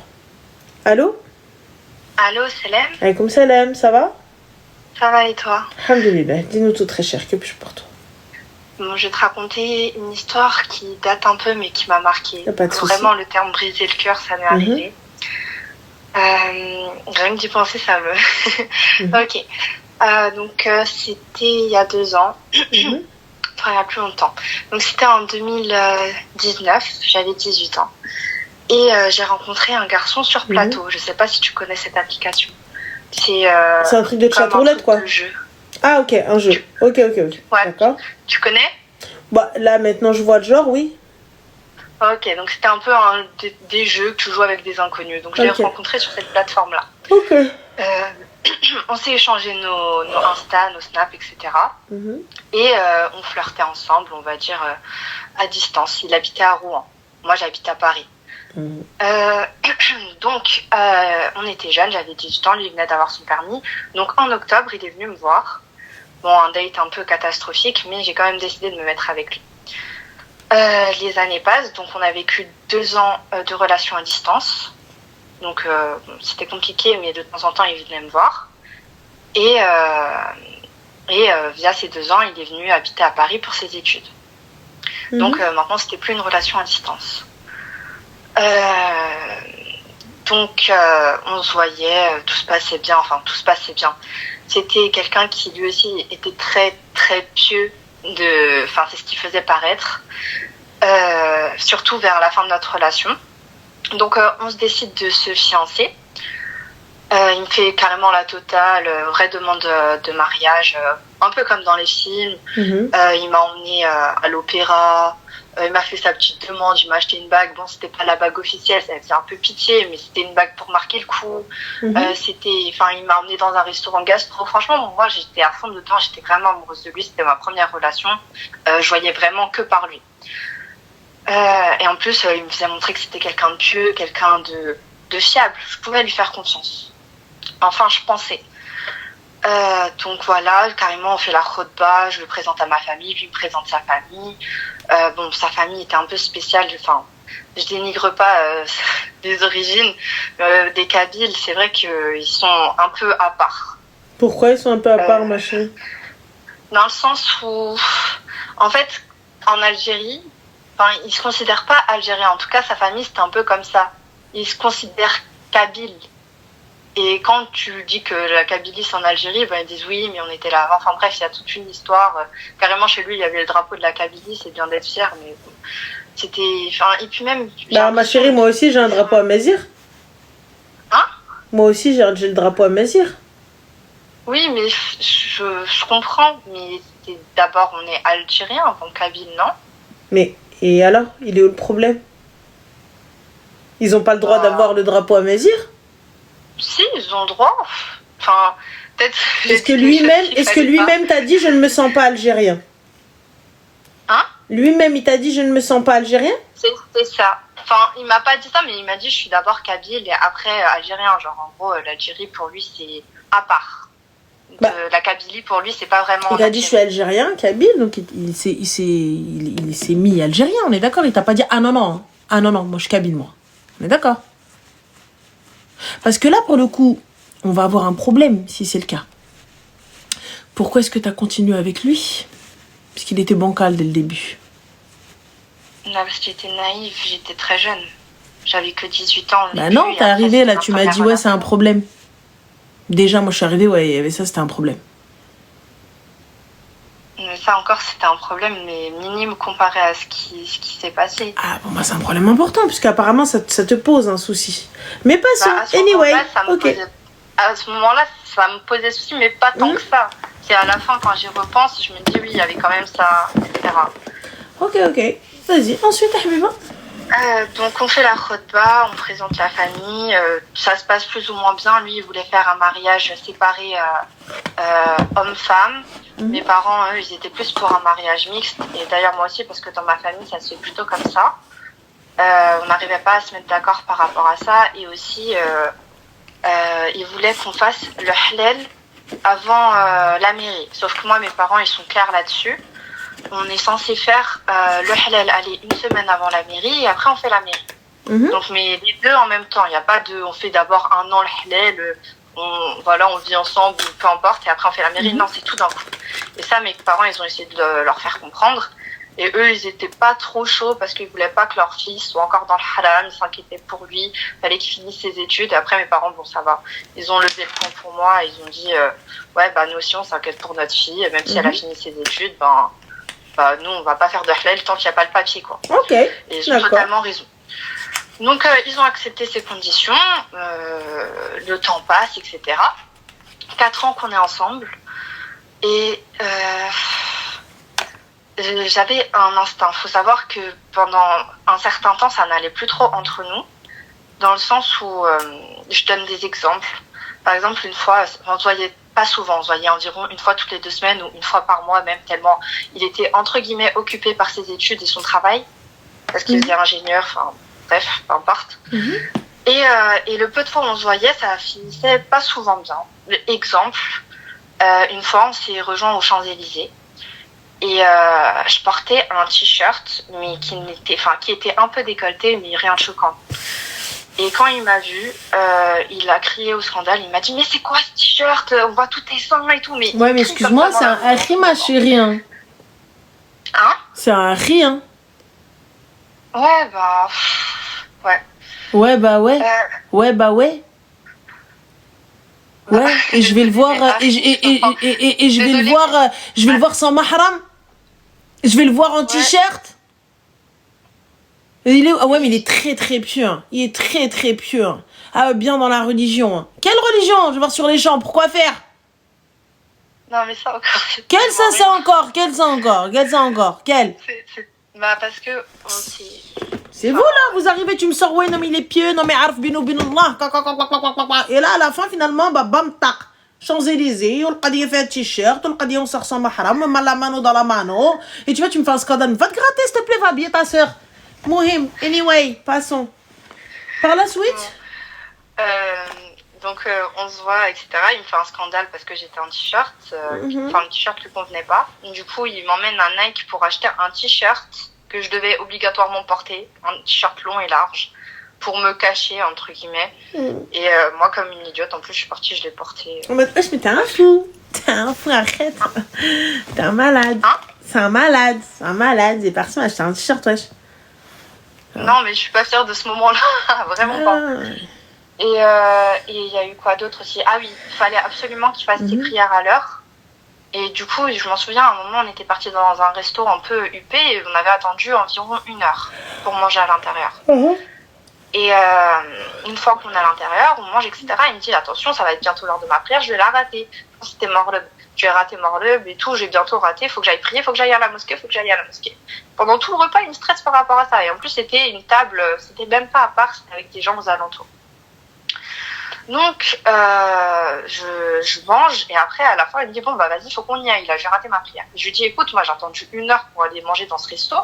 Allô? Allô, Salem? Alaykoum salam, ça va? Ça va et toi? Alhamdoulilah, dis-nous tout très cher, que puis-je pour toi? Bon, je vais te raconter une histoire qui date un peu mais qui m'a marquée. Y'a pas de souci. Vraiment, le terme briser le cœur, ça m'est arrivé. Rien que d'y penser, ça me... Ok. Donc, c'était il y a 2 ans. Enfin, il y a plus longtemps. Donc, c'était en 2019. J'avais 18 ans. Et j'ai rencontré un garçon sur Plateau. Je sais pas si tu connais cette application. C'est un truc de chatroulette, quoi. De jeu. Ah, ok, un jeu. Ok. Ouais. D'accord. Tu connais? Bah, là, maintenant, je vois le genre, oui. Ok, donc c'était un peu des jeux que tu joues avec des inconnus. Donc je l'ai rencontré sur cette plateforme-là. Ok. On s'est échangé nos Insta, nos Snap, etc. Et on flirtait ensemble, on va dire, à distance. Il habitait à Rouen. Moi, j'habite à Paris. Donc, on était jeunes, j'avais 18 ans, lui il venait d'avoir son permis. Donc, en octobre, il est venu me voir. Bon, un date un peu catastrophique, mais j'ai quand même décidé de me mettre avec lui. Les années passent, donc on a vécu 2 ans de relation à distance. Donc, c'était compliqué, mais de temps en temps, il venait me voir. Et via ces 2 ans, il est venu habiter à Paris pour ses études. Donc, maintenant, c'était plus une relation à distance. Donc, on se voyait, tout se passait bien. Enfin, tout se passait bien. C'était quelqu'un qui, lui aussi, était très, très pieux. Enfin, c'est ce qu'il faisait paraître. Surtout vers la fin de notre relation. Donc, on se décide de se fiancer. Il me fait carrément la totale, vraie demande de mariage, un peu comme dans les films. Il m'a emmené à l'opéra, il m'a fait sa petite demande, il m'a acheté une bague. Bon, c'était pas la bague officielle, ça faisait un peu pitié, mais c'était une bague pour marquer le coup. Il m'a emmené dans un restaurant gastro. Franchement, moi, j'étais à fond dedans, j'étais vraiment amoureuse de lui, c'était ma première relation. Je voyais vraiment que par lui. Et en plus, il me faisait montrer que c'était quelqu'un de pieux, quelqu'un de fiable. Je pouvais lui faire confiance. Enfin, je pensais. Donc voilà, carrément, on fait la khotba, je le présente à ma famille, lui me présente sa famille. Bon, sa famille était un peu spéciale. Enfin, je dénigre pas des origines des Kabyles. C'est vrai qu'ils sont un peu à part. Pourquoi ils sont un peu à part, ma chérie? Dans le sens où, en fait, en Algérie, ils se considèrent pas algériens. En tout cas, sa famille, c'était un peu comme ça. Ils se considèrent kabyles. Et quand tu dis que la Kabylie c'est en Algérie, ils disent oui, mais on était là avant. Enfin bref, il y a toute une histoire. Carrément, chez lui, il y avait le drapeau de la Kabylie, c'est bien d'être fier, mais bon, c'était... et puis même... ma chérie, moi aussi, j'ai un drapeau à Mazir. Hein? Moi aussi, j'ai le drapeau à Mazir. Oui, mais je comprends, mais d'abord, on est algérien avant Kabyle, non? Mais, et alors? Il est où le problème? Ils ont pas le droit d'avoir le drapeau à Mazir? Si, ils ont le droit. Enfin, peut-être... Est-ce que lui-même t'a dit « je ne me sens pas algérien » ? Hein? Lui-même, il t'a dit « je ne me sens pas algérien » ? C'est ça. Enfin, il m'a pas dit ça, mais il m'a dit « je suis d'abord kabyle et après algérien ». Genre, en gros, l'Algérie, pour lui, c'est à part. La Kabylie, pour lui, c'est pas vraiment... Il a dit « je suis algérien, kabyle », donc il s'est mis algérien, on est d'accord? Il t'a pas dit « ah non, moi je suis kabyle, moi ». On est d'accord? Parce que là, pour le coup, on va avoir un problème, si c'est le cas. Pourquoi est-ce que tu as continué avec lui? Parce qu'il était bancal dès le début. Non, parce que j'étais naïve, j'étais très jeune. J'avais que 18 ans. Bah non, t'es arrivée là, tu m'as dit ouais, c'est un problème. Déjà, moi je suis arrivée, ouais, il y avait ça, c'était un problème. Mais ça encore, c'était un problème, mais minime comparé à ce qui s'est passé. Ah bon, bah c'est un problème important, puisqu'apparemment ça te pose un souci. Mais passons, anyway. À ce moment-là, ça me posait souci, mais pas tant que ça. C'est à la fin, quand j'y repense, je me dis oui, il y avait quand même ça, etc. Ok. Vas-y, ensuite, Habiba. Donc on fait la khotba, on présente la famille, ça se passe plus ou moins bien. Lui, il voulait faire un mariage séparé homme-femme. Mes parents, eux, ils étaient plus pour un mariage mixte. Et d'ailleurs, moi aussi, parce que dans ma famille, ça se fait plutôt comme ça. On n'arrivait pas à se mettre d'accord par rapport à ça. Et aussi, ils voulaient qu'on fasse le halal avant la mairie. Sauf que moi, mes parents, ils sont clairs là-dessus. On est censé faire le halal aller une semaine avant la mairie et après on fait la mairie. Donc mais les deux en même temps, il n'y a pas de on fait d'abord un an le halal, on vit ensemble, peu importe, et après on fait la mairie. Non, c'est tout d'un coup. Et ça, mes parents, ils ont essayé de leur faire comprendre. Et eux, ils étaient pas trop chauds parce qu'ils voulaient pas que leur fils soit encore dans le haram, ils s'inquiétaient pour lui, fallait qu'il finisse ses études. Et après, mes parents, bon, ça va. Ils ont levé le camp pour moi, ils ont dit, nous aussi, on s'inquiète pour notre fille, même si elle a fini ses études, nous, on va pas faire de halal tant qu'il n'y a pas le papier, quoi. Ok. Et ils ont totalement raison. Donc, ils ont accepté ces conditions, le temps passe, etc. 4 ans qu'on est ensemble. Et j'avais un instinct. Il faut savoir que pendant un certain temps, ça n'allait plus trop entre nous, dans le sens où, je donne des exemples. Par exemple, une fois, on se voyait pas souvent, on se voyait environ une fois toutes les 2 semaines ou une fois par mois même, tellement il était entre guillemets occupé par ses études et son travail, parce qu'il faisait ingénieur, enfin bref, peu importe. Et le peu de fois où on se voyait, ça finissait pas souvent bien. Exemple, une fois on s'est rejoint aux Champs-Élysées et je portais un t-shirt mais qui était un peu décolleté mais rien de choquant. Et quand il m'a vu, il a crié au scandale, il m'a dit mais c'est quoi ce t-shirt, on voit tous tes seins et tout. Mais ouais, mais excuse-moi, c'est un riz, ma chérie. Hein, c'est un riz, hein. Ouais, bah... Ouais. Ouais, bah ouais. Ouais, bah ouais. Ouais, et je vais le voir, et je vais le voir, je vais le voir sans mahram. Je vais le voir en t-shirt. Ah ouais, mais il est très très pur. Il est très très pur. Ah, bien dans la religion. Quelle religion? Je vais voir sur les champs. Pourquoi faire? Non, mais ça encore. Quel ça encore? Quel ça encore? Quel? Bah, parce que c'est vous là, vous arrivez, tu me sors, ouais, non, mais il est pieux, non, mais arf binou binallah. Et là, à la fin, finalement, bah, bam, tac. Champs-Élysées, on le fait un t-shirt, on le on sort sans mahram, on met la mano dans la mano. Et tu vois, tu me fais un scandale. Va te gratter, s'il te plaît, va habiller ta soeur. Mohim, anyway, passons. Par la suite. Donc, on se voit, etc. Il me fait un scandale parce que j'étais en t-shirt. Enfin, le t-shirt lui convenait pas. Du coup, il m'emmène à Nike pour acheter un t-shirt que je devais obligatoirement porter. Un t-shirt long et large. Pour me cacher, entre guillemets. Et moi, comme une idiote, en plus, je suis partie, je l'ai porté. Mais t'es un fou. T'es un fou, arrête. T'es un malade. Hein? C'est un malade. Il est parti m'acheter un t-shirt, wesh. Non, mais je suis pas fière de ce moment-là. Vraiment pas. Et il y a eu quoi d'autre aussi? Ah oui, il fallait absolument qu'il fasse ses prières à l'heure. Et du coup, je m'en souviens, à un moment, on était parti dans un resto un peu huppé et on avait attendu environ 1 heure pour manger à l'intérieur. Et une fois qu'on est à l'intérieur, on mange, etc. Il me dit, attention, ça va être bientôt l'heure de ma prière, je vais la rater. C'était Morleb. Je vais rater Morleb et tout, j'ai bientôt raté, faut que j'aille prier, faut que j'aille à la mosquée. Pendant tout le repas, il me stresse par rapport à ça. Et en plus, c'était une table, c'était même pas à part, c'était avec des gens aux alentours. Donc, je mange et après, à la fin, il me dit, bon, bah vas-y, faut qu'on y aille, là, j'ai raté ma prière. Je lui dis, écoute, moi, j'ai attendu 1 heure pour aller manger dans ce resto,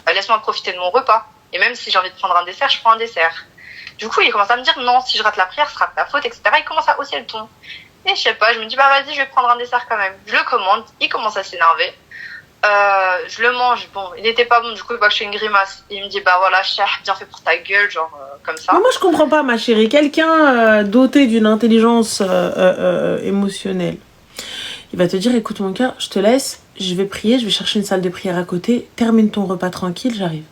laisse-moi profiter de mon repas. Et même si j'ai envie de prendre un dessert, je prends un dessert. Du coup, il commence à me dire, non, si je rate la prière, ce sera de ta faute, etc. Il commence à hausser le ton. Et je sais pas, je me dis, bah vas-y, je vais prendre un dessert quand même. Je le commande, il commence à s'énerver. Je le mange, bon, il était pas bon, du coup, il voit que je fais une grimace. Il me dit, bah voilà, chef, bien fait pour ta gueule, genre, comme ça. Mais moi, je comprends pas, ma chérie. Quelqu'un doté d'une intelligence émotionnelle, il va te dire, écoute, mon cœur, je te laisse, je vais prier, je vais chercher une salle de prière à côté, termine ton repas tranquille, j'arrive.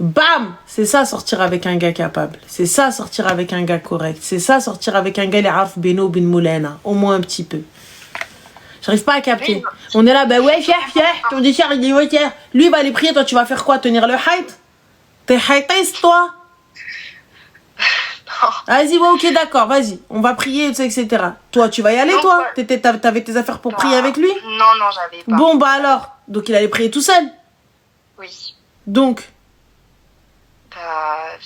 Bam! C'est ça, sortir avec un gars capable. C'est ça, sortir avec un gars correct. C'est ça, sortir avec un gars, les Arf Beno bin Moulena. Au moins un petit peu. J'arrive pas à capter. On est là, bah ouais, fier. Ton dessert, il dit ouais, tiens. Lui, il va aller prier, toi, tu vas faire quoi? Tenir le height? T'es heightiste, toi? Vas-y, ouais, ok, d'accord, vas-y. On va prier, etc. Toi, tu vas y aller, non, toi? Ouais. T'avais tes affaires pour prier avec lui? Non, j'avais pas. Bon, bah alors. Donc, il allait prier tout seul? Oui. Donc?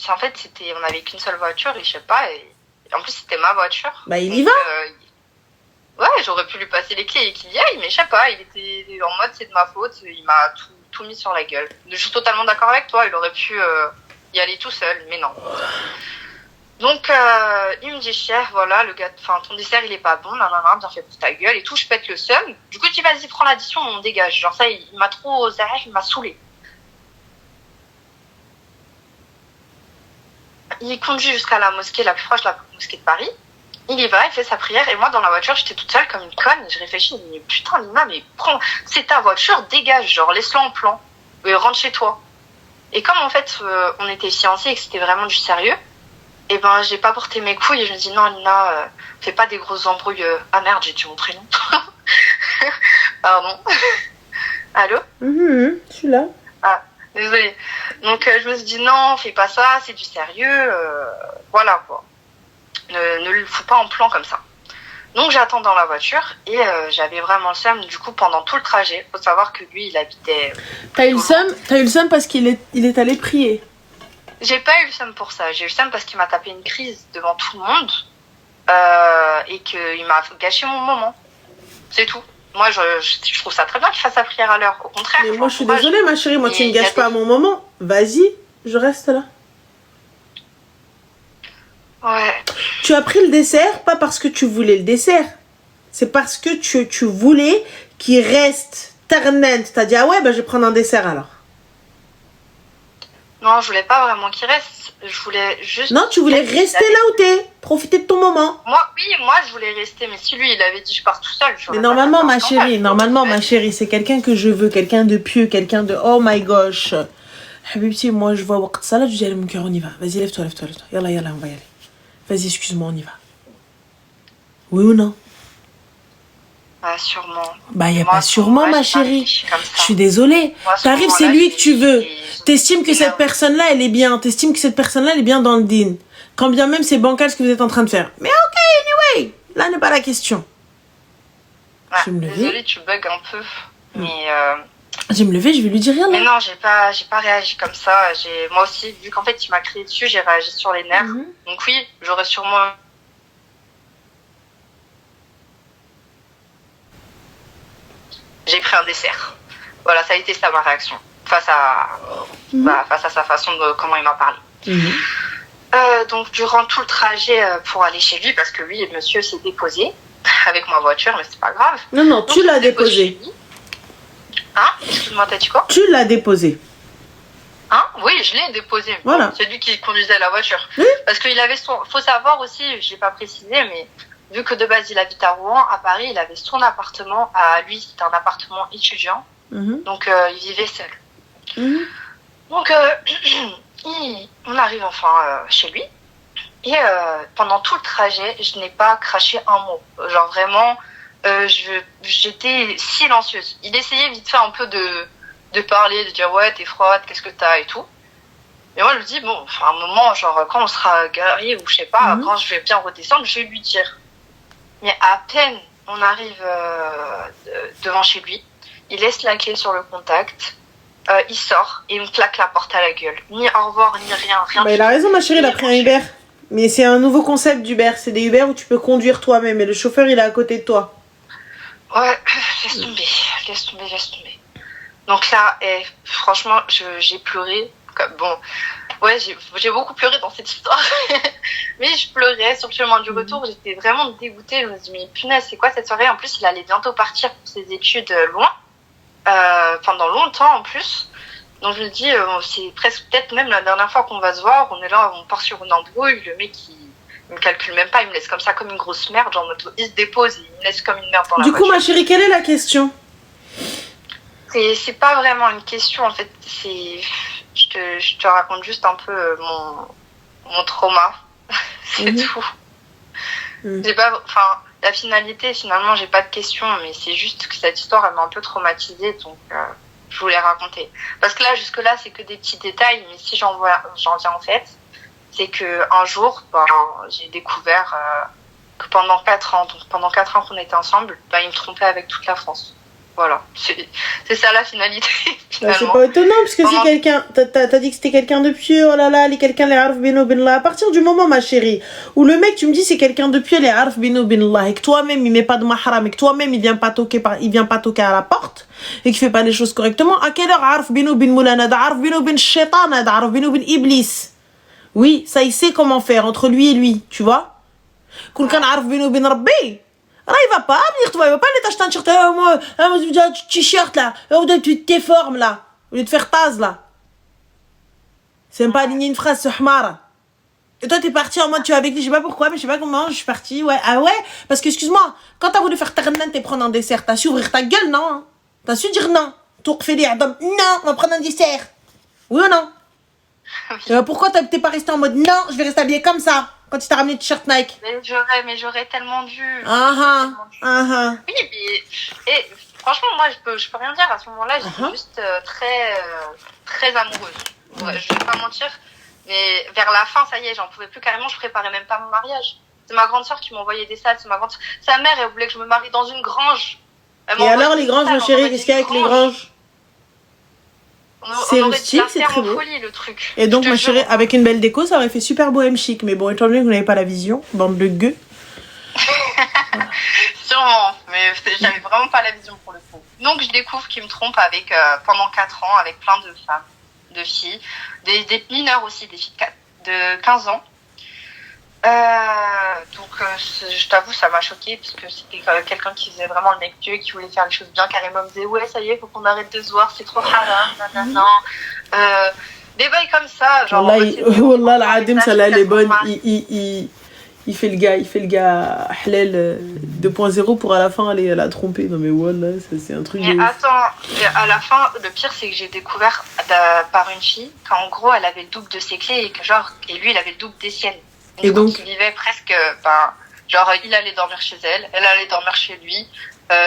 En fait, on avait qu'une seule voiture et je sais pas, et en plus c'était ma voiture. Bah il y va. Ouais, j'aurais pu lui passer les clés et qu'il y aille, mais je sais pas, il était en mode c'est de ma faute, il m'a tout mis sur la gueule. Je suis totalement d'accord avec toi, il aurait pu y aller tout seul, mais non. Donc il me dit cher, voilà, le gars, enfin ton dessert il est pas bon, nanana, bien fait pour ta gueule et tout, je pète le seum. Du coup, tu dis vas-y, prends l'addition, on dégage. Genre ça, il m'a trop zéré, il m'a saoulé. Il conduit jusqu'à la mosquée la plus proche, la mosquée de Paris. Il y va, il fait sa prière. Et moi, dans la voiture, j'étais toute seule comme une conne. Et je réfléchis, mais putain, Lina, mais prends, c'est ta voiture, dégage, genre, laisse-la en plan. Rentre chez toi. Et comme, en fait, on était fiancés et que c'était vraiment du sérieux, et ben, j'ai pas porté mes couilles. Et je me dis, non, Lina, fais pas des grosses embrouilles. Ah merde, j'ai dit mon prénom. Pardon. Allô? Je suis là. Ah. Désolée. Donc je me suis dit non, fais pas ça, c'est du sérieux, voilà quoi. Ne le fous pas en plan comme ça. Donc j'attends dans la voiture et j'avais vraiment le seum du coup pendant tout le trajet. Faut savoir que lui il habitait... T'as eu le seum parce qu'il est allé prier. J'ai pas eu le seum pour ça, j'ai eu le seum parce qu'il m'a tapé une crise devant tout le monde et qu'il m'a gâché mon moment. C'est tout. Moi je trouve ça très bien qu'il fasse sa prière à l'heure, au contraire. Mais moi je suis désolée ma chérie, moi tu ne gâches pas mon moment. Vas-y, je reste là. Ouais. Tu as pris le dessert, pas parce que tu voulais le dessert. C'est parce que tu voulais qu'il reste ternent. T'as dit, ah ouais, bah je vais prendre un dessert alors. Non, je voulais pas vraiment qu'il reste. Je voulais juste... Non, tu voulais rester là où t'es. Profiter de ton moment. Moi, je voulais rester. Mais si lui, il avait dit, je pars tout seul. Mais normalement, ma chérie, c'est quelqu'un que je veux. Quelqu'un de pieux, quelqu'un de... Oh my gosh. Habibti, moi, je vois waqt salat, je dis, allez, mon cœur, on y va. Vas-y, lève-toi. Yalla, on va y aller. Vas-y, excuse-moi, on y va. Oui ou non? Bah, sûrement. Bah, y a pas sûrement, ma chérie. Je suis désolée. T'arrives, c'est lui que tu veux. T'estimes que cette personne-là, elle est bien. T'estimes que cette personne-là, elle est bien dans le din. Quand bien même c'est bancal ce que vous êtes en train de faire. Mais ok, anyway. Là n'est pas la question. Ouais, je vais me lever. Désolée, tu bugs un peu. Mais je vais me lever, je vais lui dire rien. Mais non, j'ai pas réagi comme ça. Moi aussi, vu qu'en fait, il m'a crié dessus, j'ai réagi sur les nerfs. Donc oui, j'aurais sûrement... J'ai pris un dessert. Voilà, ça a été ça ma réaction. Face à sa façon de comment il m'a parlé. Donc durant tout le trajet pour aller chez lui, parce que lui, le monsieur s'est déposé avec ma voiture, mais c'est pas grave. Non, donc, tu l'as déposé. Hein? Excuse-moi, t'as dit quoi? Tu l'as déposé. Hein? Oui, je l'ai déposé. Voilà. Bon, c'est lui qui conduisait la voiture. Parce qu'il avait faut savoir aussi, j'ai pas précisé, mais vu que de base il habite à Rouen, à Paris, il avait son appartement. À lui, c'était un appartement étudiant. Donc il vivait seul. Donc on arrive enfin chez lui. Et pendant tout le trajet, je n'ai pas craché un mot. Genre vraiment, j'étais silencieuse. Il essayait vite fait un peu de parler, de dire ouais t'es froide, qu'est-ce que t'as et tout. Mais moi je me dis bon, enfin un moment, genre quand on sera garé ou je sais pas, quand je vais bien redescendre, je vais lui dire. Mais à peine on arrive devant chez lui, il laisse la clé sur le contact, il sort et il me claque la porte à la gueule. Ni au revoir, ni rien. Bah, il a raison ma chérie, il a pris un Uber. Mais c'est un nouveau concept d'Uber, c'est des Uber où tu peux conduire toi-même et le chauffeur il est à côté de toi. Ouais, laisse tomber. Donc là, franchement, j'ai pleuré. Bon, ouais, j'ai beaucoup pleuré dans cette histoire. Mais je pleurais sur le chemin du retour. J'étais vraiment dégoûtée. Je me dis, mais punaise, c'est quoi cette soirée? En plus, il allait bientôt partir pour ses études loin. Pendant longtemps en plus. Donc je me dis, c'est presque peut-être même la dernière fois qu'on va se voir. On est là, on part sur une embrouille. Le mec, il me calcule même pas. Il me laisse comme ça, comme une grosse merde. Genre, il se dépose et il me laisse comme une merde dans la voiture. Du coup, ma chérie, quelle est la question? C'est pas vraiment une question, en fait. Je te raconte juste un peu mon trauma. C'est tout. J'ai pas... Enfin, la finalité, finalement, j'ai pas de question. Mais c'est juste que cette histoire, elle m'a un peu traumatisée. Donc, je voulais raconter. Parce que là, jusque-là, c'est que des petits détails. Mais si j'en viens en fait, c'est qu'un jour, j'ai découvert que pendant 4 ans, donc pendant 4 ans qu'on était ensemble, il me trompait avec toute la France. Voilà, c'est ça la finalité. Bah, c'est pas étonnant parce que c'est quelqu'un. T'as dit que c'était quelqu'un de pieux, oh là là, les quelqu'un les arf bino binallah. À partir du moment, ma chérie, où le mec tu me dis c'est quelqu'un de pieux, les arf bino binallah, et que toi-même il met pas de mahram, et que toi-même il vient pas toquer à la porte, et qu'il fait pas les choses correctement, à quelle heure arf bino bin moulana, arf bino bin shaitan, arf bino bin iblis. Oui, ça il sait comment faire entre lui et lui, tu vois. Kulkan arf bino bin rabbi. Là, il va pas venir, toi, il va pas aller t'acheter un t-shirt, moi, t-shirt là, tu t'éformes là, au lieu de faire tasse là. C'est même pas aligner une phrase, ce hmara. Et toi, t'es parti en mode, tu es avec lui, je sais pas pourquoi, mais je sais pas comment, je suis partie, ouais. Ah ouais? Parce que, excuse-moi, quand t'as voulu faire tarnan et prendre un dessert, t'as su ouvrir ta gueule, non? T'as su dire non? Non, on va prendre un dessert. Oui ou non? Pourquoi t'es pas resté en mode, non, je vais rester habillée comme ça? Quand tu t'as ramené le t-shirt Nike. Mais j'aurais tellement dû. Oui, mais franchement, moi, je peux rien dire. À ce moment-là, j'étais juste très amoureuse. Ouais, je vais pas mentir. Mais vers la fin, ça y est, j'en pouvais plus carrément. Je préparais même pas mon mariage. C'est ma grande sœur qui m'envoyait des salles. C'est ma grande sœur. Sa mère, elle voulait que je me marie dans une grange. Et alors, les granges, ma chérie, qu'est-ce qu'il y a avec les granges? C'est rustique, c'est très beau. Folie, le truc. Et donc, ma chérie, avec une belle déco, ça aurait fait super bohème chic. Mais bon, étant donné que vous n'avez pas la vision, bande de gueux. Sûrement, mais j'avais vraiment pas la vision pour le coup. Donc, je découvre qu'il me trompe avec, pendant 4 ans avec plein de femmes, de filles, des mineurs aussi, des filles de 15 ans. Je t'avoue, ça m'a choquée parce que c'était quelqu'un qui faisait vraiment le mec Dieu, qui voulait faire les choses bien. Carrément, me disait ouais, ça y est, faut qu'on arrête de se voir, c'est trop haram, nanana. Des bails comme ça, genre. Wallah, l'Adim, ça là, elle est bonne. Il fait le gars halal 2.0 pour à la fin aller la tromper. Non mais wallah, ça c'est un truc. Mais attends, à la fin, le pire c'est que j'ai découvert par une fille qu'en gros elle avait le double de ses clés et que et lui il avait le double des siennes. Et donc il vivait presque, il allait dormir chez elle, elle allait dormir chez lui.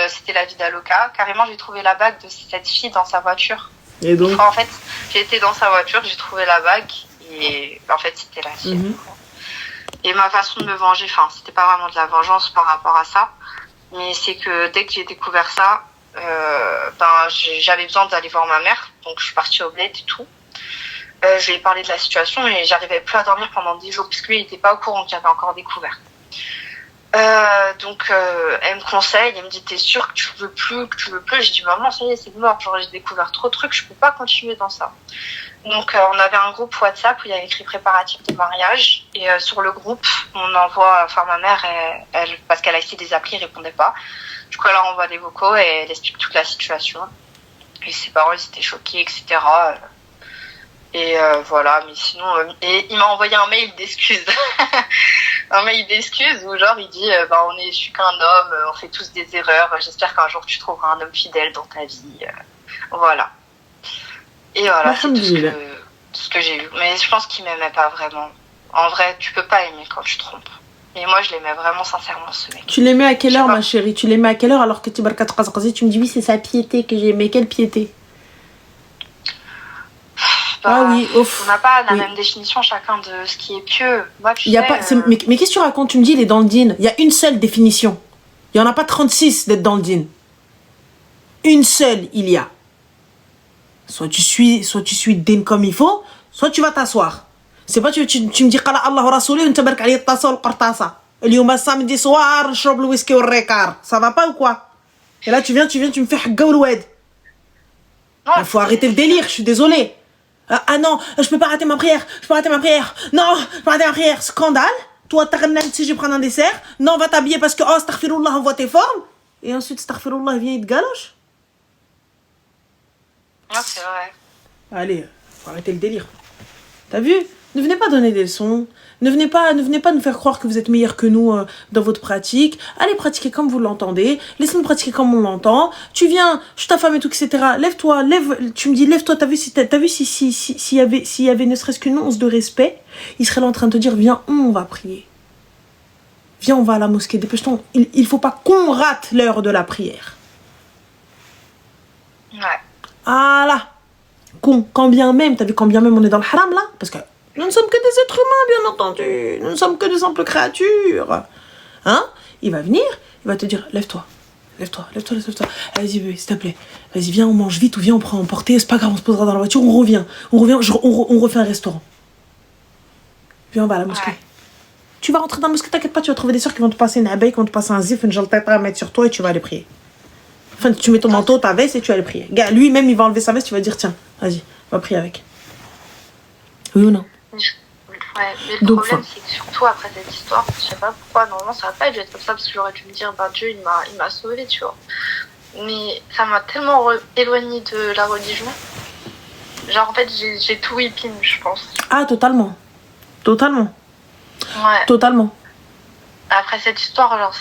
C'était la vie d'Aloca. Carrément, j'ai trouvé la bague de cette fille dans sa voiture. Et donc en fait, j'ai été dans sa voiture, j'ai trouvé la bague et en fait c'était la sienne. Et ma façon de me venger, c'était pas vraiment de la vengeance par rapport à ça, mais c'est que dès que j'ai découvert ça, j'avais besoin d'aller voir ma mère, donc je suis partie au bled et tout. Je lui ai parlé de la situation et j'arrivais plus à dormir pendant 10 jours, parce que lui il était pas au courant que j'avais encore découvert. Elle me conseille, elle me dit t'es sûre que tu veux plus. J'ai dit maman ça y est c'est mort, genre j'ai découvert trop de trucs, je peux pas continuer dans ça. Donc on avait un groupe WhatsApp où il y avait écrit préparatif de mariage et sur le groupe on envoie, ma mère elle parce qu'elle a essayé des applis, elle répondait pas. Du coup elle leur envoie des vocaux et elle explique toute la situation. Et ses parents ils étaient choqués etc. Voilà, mais sinon et il m'a envoyé un mail d'excuses. Un mail d'excuses où genre il dit je suis qu'un homme, on fait tous des erreurs, j'espère qu'un jour tu trouveras un homme fidèle dans ta vie. Voilà. Et voilà, c'est tout ce que j'ai vu. Mais je pense qu'il m'aimait pas vraiment. En vrai, tu peux pas aimer quand tu trompes. Et moi, je l'aimais vraiment sincèrement, ce mec. Tu l'aimais à quelle heure, ma chérie? Tu l'aimais à quelle heure alors que tu me dis oui, c'est sa piété que j'aimais. Quelle piété? Oui, ouf. On n'a pas la même définition chacun de ce qui est pieux. Moi, mais qu'est-ce que tu racontes? Tu me dis, il est dans le dîn. Il y a une seule définition. Il n'y en a pas 36 d'être dans le dîn. Une seule, il y a. Soit tu suis din comme il faut, soit tu vas t'asseoir. C'est pas tu me dis qala Allah wa rasouli وانت برك عليه الطاسه والقرطاسه. اليوم السامدي soir نشرب الويسكي والريكار. Ça va pas ou quoi? Et là tu viens tu me fais حقه والواد. Il faut arrêter le délire, je suis désolée. Ah non, je peux pas rater ma prière. Non, je peux pas rater ma prière. Scandale. Toi t'as si je vais prendre un dessert. Non, va t'habiller parce que astaghfirullah, on voit tes formes. Et ensuite astaghfirullah vient il te galoche. Ah, c'est vrai. Allez, faut arrêter le délire. T'as vu? Ne venez pas donner des leçons. Ne venez pas nous faire croire que vous êtes meilleurs que nous dans votre pratique. Allez pratiquer comme vous l'entendez. Laissez-nous pratiquer comme on l'entend. Tu viens, je suis ta femme et tout, etc. Lève-toi, tu me dis lève-toi. T'as vu s'il y avait ne serait-ce qu'une once de respect, il serait là en train de te dire viens, on va prier. Viens, on va à la mosquée. Dépêche-toi. Il faut pas qu'on rate l'heure de la prière. Ouais. Ah là, quand bien même on est dans le haram là, parce que nous ne sommes que des êtres humains, bien entendu, nous ne sommes que des simples créatures, hein, il va venir, il va te dire, lève-toi, vas-y bébé, s'il te plaît, vas-y viens on mange vite ou viens on prend emporter, c'est pas grave, on se posera dans la voiture, on revient, on refait un restaurant, viens on va à la mosquée. Ouais. Tu vas rentrer dans la mosquée, t'inquiète pas, tu vas trouver des soeurs qui vont te passer une abeille, qui vont te passer un zif, une jaltata à mettre sur toi et tu vas aller prier. Enfin, tu mets ton manteau, ta veste et tu vas aller prier. Gars, lui-même, il va enlever sa veste, tu vas dire, tiens, vas-y, va prier avec. Oui ou non? Ouais, mais le problème, c'est que surtout après cette histoire, je sais pas pourquoi, normalement, ça va pas dû être comme ça, parce que j'aurais dû me dire, Dieu, il m'a sauvé, tu vois. Mais ça m'a tellement éloignée de la religion. Genre, en fait, j'ai tout whipping, je pense. Ah, totalement. Ouais. Totalement. Après cette histoire, genre,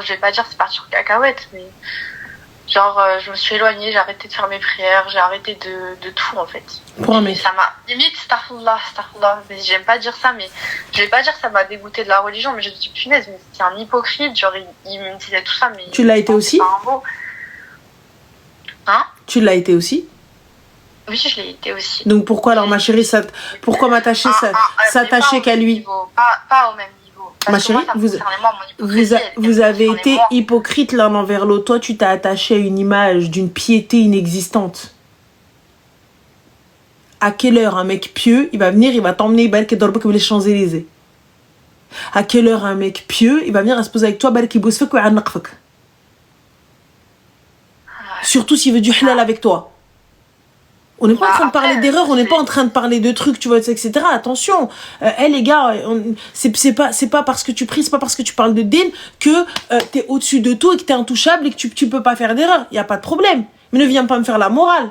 je vais pas dire c'est parti sur cacahuète, mais genre, je me suis éloignée, j'ai arrêté de faire mes prières, j'ai arrêté de tout, en fait. Pour un mec. Ça m'a, limite, astaghfirullah, mais j'aime pas dire ça, mais je vais pas dire que ça m'a dégoûté de la religion, mais je me dis, punaise, mais c'est un hypocrite, genre, il me disait tout ça, mais... Tu l'as été aussi? Pas un mot. Hein? Tu l'as été aussi? Oui, je l'ai été aussi. Donc pourquoi alors, ma chérie, pourquoi m'attacher, s'attacher qu'à lui? Pas au même niveau. Ma Parce que moi, chérie, ça me concernait moi, mon hypocrisie. vous avez concernait été moi. hypocrite l'un envers l'autre. Toi, tu t'es attaché à une image d'une piété inexistante. À quelle heure un mec pieux, il va venir, il va t'emmener, il va aller les Champs-Élysées. À quelle heure un mec pieux, il va venir se poser avec toi, il bosse fek ou ya'naqfek. Surtout s'il veut du halal avec toi. On n'est pas en train de parler d'erreurs, on n'est pas en train de parler de trucs, tu vois, etc. Attention, les gars, c'est pas parce que tu pries, c'est pas parce que tu parles de din que t'es au-dessus de tout et que t'es intouchable et que tu peux pas faire d'erreur. Y a pas de problème. Mais ne viens pas me faire la morale.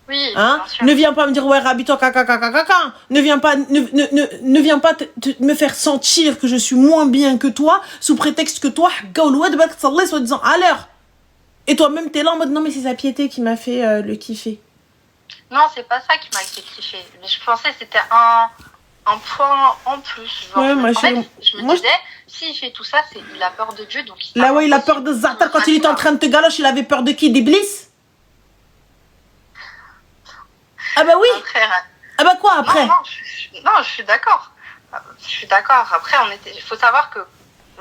Oui, hein, ne viens pas me dire ouais rabito caca. Ne viens pas me faire sentir que je suis moins bien que toi sous prétexte que toi soit disant à l'heure. Et toi-même t'es là en mode non mais c'est sa piété qui m'a fait le kiffer. Non, c'est pas ça qui m'a fait kiffer. Mais je pensais que c'était un point en plus. Genre, ouais, je me disais, s'il fait tout ça, c'est il a peur de Dieu, donc là ouais, il a peur de Zatar quand il était en train de te galoche, il avait peur de qui? D'Iblis? Ah bah oui. Après, ah bah quoi après? Non, je suis d'accord. Je suis d'accord. Après, il faut savoir que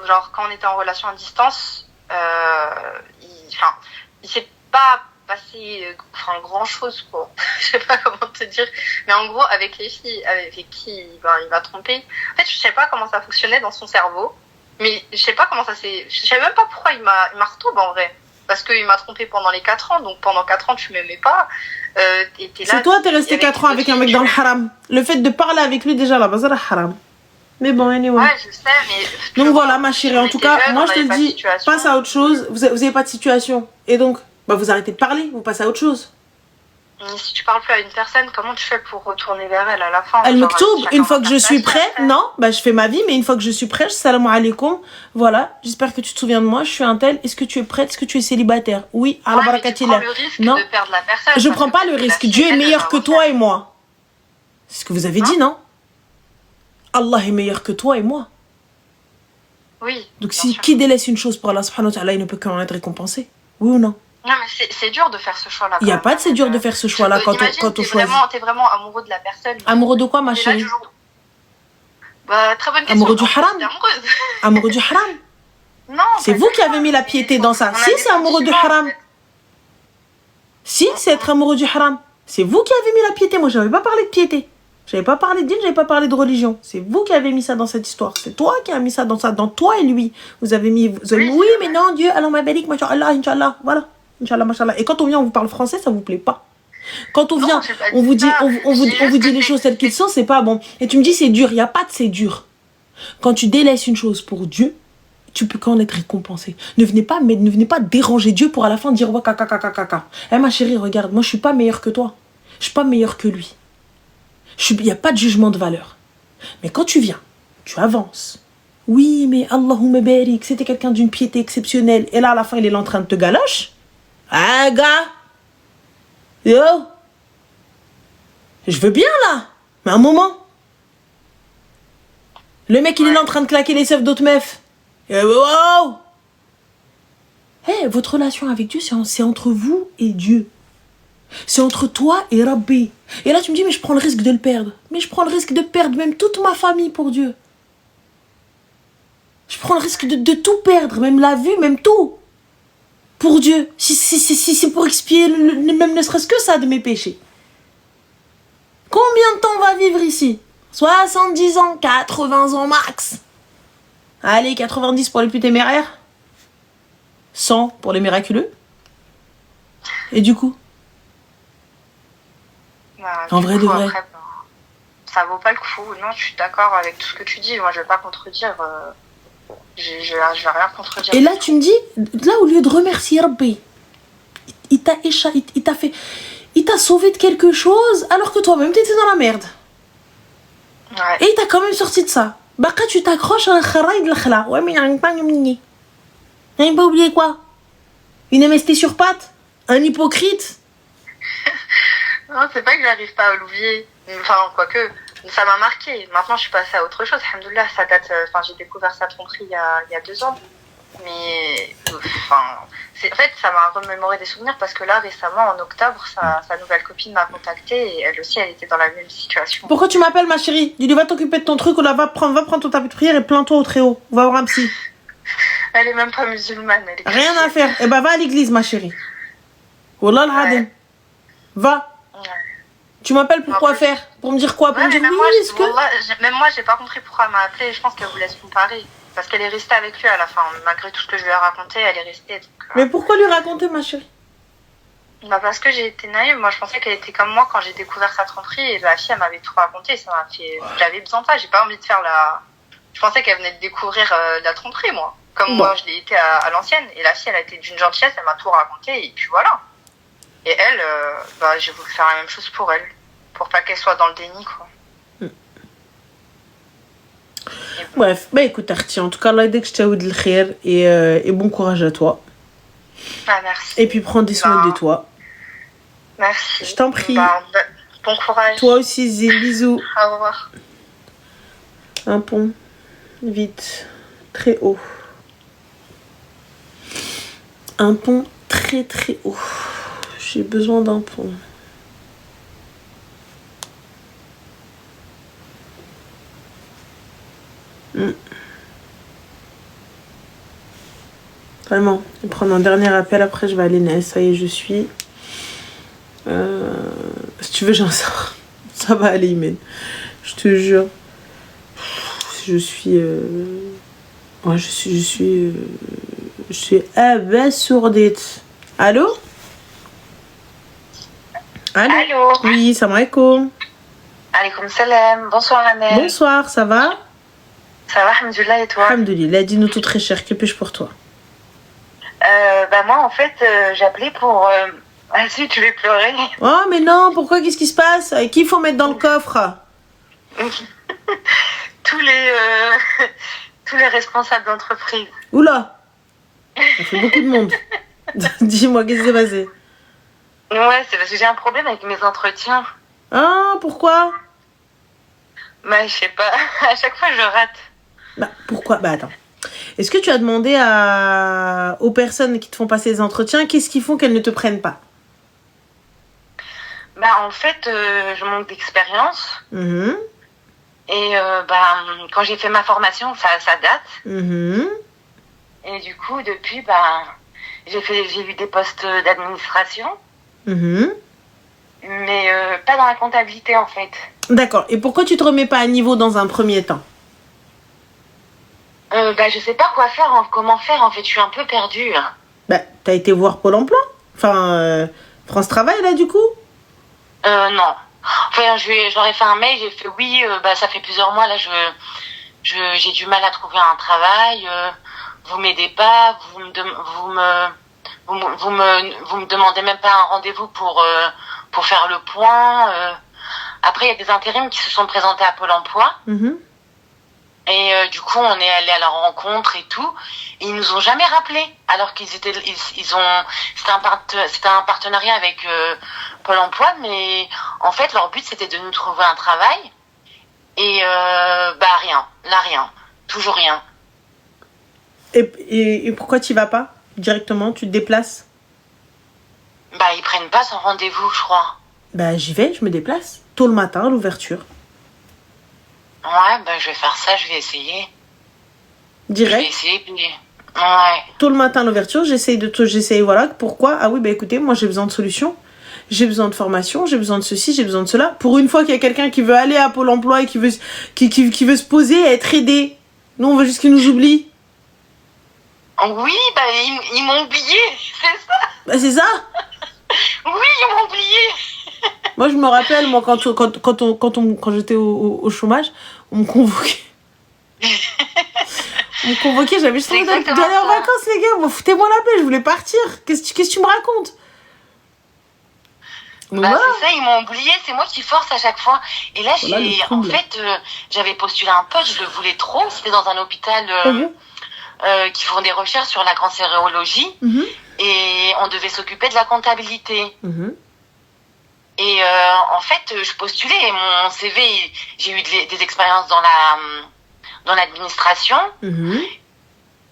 genre quand on était en relation à distance, il s'est pas passé grand chose quoi. Je sais pas comment te dire, mais en gros avec les filles avec qui il m'a trompé. En fait, je sais pas comment ça fonctionnait dans son cerveau, mais je sais pas comment ça s'est. Je sais même pas pourquoi il m'a retourné en vrai. Parce qu'il m'a trompé pendant les 4 ans, donc pendant 4 ans tu m'aimais pas. C'est toi, t'es resté 4 ans avec un mec dans le haram. Le fait de parler avec lui déjà là-bas, c'est le haram. Mais bon, anyway. Ouais, je sais, mais. Donc voilà, ma chérie, en tout cas, moi je te dis, passe à autre chose. Vous avez pas de situation. Et donc, bah vous arrêtez de parler, vous passez à autre chose. Mais si tu parles plus à une personne, comment tu fais pour retourner vers elle à la fin? Elle me tourne, une fois que je suis prêt, non, bah je fais ma vie, mais une fois que je suis prêt, salam alaikum, voilà, j'espère que tu te souviens de moi, je suis un tel, est-ce que tu es prête, est-ce que tu es célibataire? Oui, à la barakatillah. Non, de perdre la personne, je prends pas le risque, Dieu est meilleur que toi et moi. C'est ce que vous avez dit, non? Allah est meilleur que toi et moi. Oui. Donc si qui délaisse une chose pour Allah subhanahu wa ta'ala, il ne peut qu'en être récompensé. Oui ou non? Non, mais c'est dur de faire ce choix-là. Il n'y a pas de c'est dur de faire ce choix-là quand on choisit. T'es vraiment amoureux de la personne. Amoureux de quoi, ma chérie? Bah, très bonne question. Amoureux du haram? Amoureux du haram? Non. C'est vous qui avez mis la piété dans ça. Si, c'est amoureux du haram. Si, c'est être amoureux du haram. C'est vous qui avez mis la piété. Moi, je n'avais pas parlé de piété. Je n'avais pas parlé de dîne, je n'avais pas parlé de religion. C'est vous qui avez mis ça dans cette histoire. C'est toi qui as mis ça dans ça. Dans toi et lui. Vous avez mis... Oui, mais non, Dieu, Allah ma'barik, machallah, Inch'Allah. Voilà. Inch'Allah, machallah. Et quand on vient, on vous parle français, ça vous plaît pas. Quand on vient, on vous dit, on vous dit les choses telles qu'elles sont, c'est pas bon. Et tu me dis c'est dur, il n'y a pas de c'est dur. Quand tu délaisses une chose pour Dieu, tu peux qu'en être récompensé. Ne venez pas déranger Dieu pour à la fin dire ouais, caca. Eh ma chérie, regarde, moi je suis pas meilleure que toi. Je suis pas meilleure que lui. Il n'y a pas de jugement de valeur. Mais quand tu viens, tu avances. Oui, mais Allahumma barik, c'était quelqu'un d'une piété exceptionnelle. Et là, à la fin, il est là en train de te galoche. Ah, gars! Yo! Je veux bien, là! Mais un moment! Le mec, il est là en train de claquer les seufs d'autres meufs. Wow! Hey, votre relation avec Dieu, c'est entre vous et Dieu. C'est entre toi et Rabbi. Et là, tu me dis, mais je prends le risque de le perdre. Mais je prends le risque de perdre même toute ma famille pour Dieu. Je prends le risque de tout perdre, même la vue, même tout. Pour Dieu. Si c'est pour expier même ne serait-ce que ça de mes péchés. Combien de temps on va vivre ici? 70 ans, 80 ans max. Allez, 90 pour les plus téméraires. 100 pour les miraculeux. Et du coup en vrai de vrai. Après, ça vaut pas le coup. Non, je suis d'accord avec tout ce que tu dis. Moi, je vais pas contredire. Je vais rien contredire. Et là, tu me dis, là, au lieu de remercier Rabbi, il t'a sauvé de quelque chose alors que toi-même, t'étais dans la merde. Ouais. Et il t'a quand même sorti de ça. Bah, quand tu t'accroches à un kharaï de l'khla. Ouais, mais il y a un pain mini. Il n'a pas oublié quoi? Une MST sur pattes? Un hypocrite? Non, c'est pas que j'arrive pas à l'oublier. Enfin, quoique, ça m'a marqué. Maintenant, je suis passée à autre chose. Alhamdoulilah, ça date. Enfin, j'ai découvert sa tromperie il y a 2 ans. Mais en fait, ça m'a remémoré des souvenirs parce que là, récemment, en octobre, sa nouvelle copine m'a contactée et elle aussi, elle était dans la même situation. Pourquoi tu m'appelles, ma chérie? Dis-lui, va t'occuper de ton truc, ou là, va prendre ton tapis de prière et plains-toi au Très-Haut. On va voir un psy. Elle est même pas musulmane, elle est Rien à chrétienne. faire. Eh ben, va à l'église, ma chérie. Wallah al-Hadim. Va. Ouais. Tu m'appelles pour quoi Après, faire? Pour me dire quoi? Pour Ouais, me mais dire même oui, moi, est-ce que... même moi, j'ai pas compris pourquoi elle m'a appelé. Je pense qu'elle voulait se comparer. Parce qu'elle est restée avec lui à la fin. Malgré tout ce que je lui ai raconté, elle est restée. Donc, Mais pourquoi lui raconter, ma chérie? bah parce que j'ai été naïve. Moi, je pensais qu'elle était comme moi quand j'ai découvert sa tromperie. Et la fille, elle m'avait tout raconté. Ça m'a fait... J'avais besoin de ça. J'ai pas envie de faire la... Je pensais qu'elle venait de découvrir la tromperie, moi. Comme Bon. moi, je l'ai été à l'ancienne. Et la fille, elle a été d'une gentillesse. Elle m'a tout raconté. Et puis voilà. Et elle, j'ai voulu faire la même chose pour elle. Pour pas qu'elle soit dans le déni, quoi. Bref, bah écoute, Arti, en tout cas, Allah aide que je t'aide le khair et bon courage à toi. Ah, merci. Et puis prends des soins Bah, de toi. Merci. Je t'en prie. Bon courage. Toi aussi, Zine, bisous. Au revoir. Un pont, vite, très haut. Un pont très très haut. J'ai besoin d'un pont. Vraiment, je vais prendre un dernier appel, après je vais aller naître. Ça y est, je suis. Si tu veux, j'en sors. Ça va aller, Imen. Je te jure. Je suis. Ouais, je suis abasourdie. Allô? Allô? Allô. Oui, salam alaikum. Alaykoum salam. Bonsoir, Annelle. Bonsoir, ça va? Ça va, alhamdoulilah, et toi? Alhamdoulilah, dis-nous tout très cher. Que puis-je pour toi? Moi, en fait, j'appelais pour... Ah si, tu veux pleurer? Oh, mais non, pourquoi? Qu'est-ce qui se passe? Qui il faut mettre dans le coffre? tous les responsables d'entreprise. Oula! Ça fait beaucoup de monde. Dis-moi, qu'est-ce qui s'est passé? Ouais, c'est parce que j'ai un problème avec mes entretiens. Ah, pourquoi? Bah, je sais pas. À chaque fois, je rate. Bah, pourquoi? Bah, attends. Est-ce que tu as demandé aux personnes qui te font passer les entretiens, qu'est-ce qu'ils font qu'elles ne te prennent pas? Bah, en fait, je manque d'expérience. Mhm. Et quand j'ai fait ma formation, ça date. Mhm. Et du coup, depuis, j'ai eu des postes d'administration, Mhm. mais pas dans la comptabilité, en fait. D'accord. Et pourquoi tu te remets pas à niveau dans un premier temps? Je sais pas quoi faire, comment faire, en fait, je suis un peu perdue. Bah, t'as été voir Pôle emploi? Enfin, France Travail, là, du coup? Non. Enfin, j'aurais fait un mail, j'ai fait oui, ça fait plusieurs mois, là, j'ai du mal à trouver un travail, vous m'aidez pas, vous me demandez même pas un rendez-vous pour faire le point. Après, il y a des intérims qui se sont présentés à Pôle emploi. Mhm. Et du coup, on est allé à leur rencontre et tout. Et ils nous ont jamais rappelé, alors c'était un partenariat avec Pôle emploi, mais en fait, leur but, c'était de nous trouver un travail. Et rien, là, rien. Toujours rien. Et pourquoi tu vas pas directement? Tu te déplaces? Ils prennent pas son rendez-vous, je crois. Bah, j'y vais, je me déplace. Tôt le matin, à l'ouverture. Ouais, je vais faire ça, je vais essayer. Je vais Direct. essayer, puis... Ouais. Tôt le matin à l'ouverture, j'essaye, voilà. Pourquoi? Ah oui, bah écoutez, moi j'ai besoin de solutions. J'ai besoin de formation, j'ai besoin de ceci, j'ai besoin de cela. Pour une fois qu'il y a quelqu'un qui veut aller à Pôle emploi et qui veut se poser et être aidé. Nous, on veut juste qu'ils nous oublient. Oui, ils m'ont oublié, c'est ça. Bah c'est ça. Oui, ils m'ont oublié. Moi, je me rappelle, moi, quand j'étais au chômage, on me convoquait. J'avais juste envie d'aller en vacances, les gars. Foutez-moi la paix, je voulais partir. Qu'est-ce que tu me racontes? Voilà. C'est ça, ils m'ont oublié, c'est moi qui force à chaque fois. Et là, j'avais postulé un poste, je le voulais trop. C'était dans un hôpital qui font des recherches sur la cancérologie. Mhm. Et on devait s'occuper de la comptabilité. Mhm. Et en fait, je postulais et mon CV, j'ai eu des expériences dans l'administration. Mhm.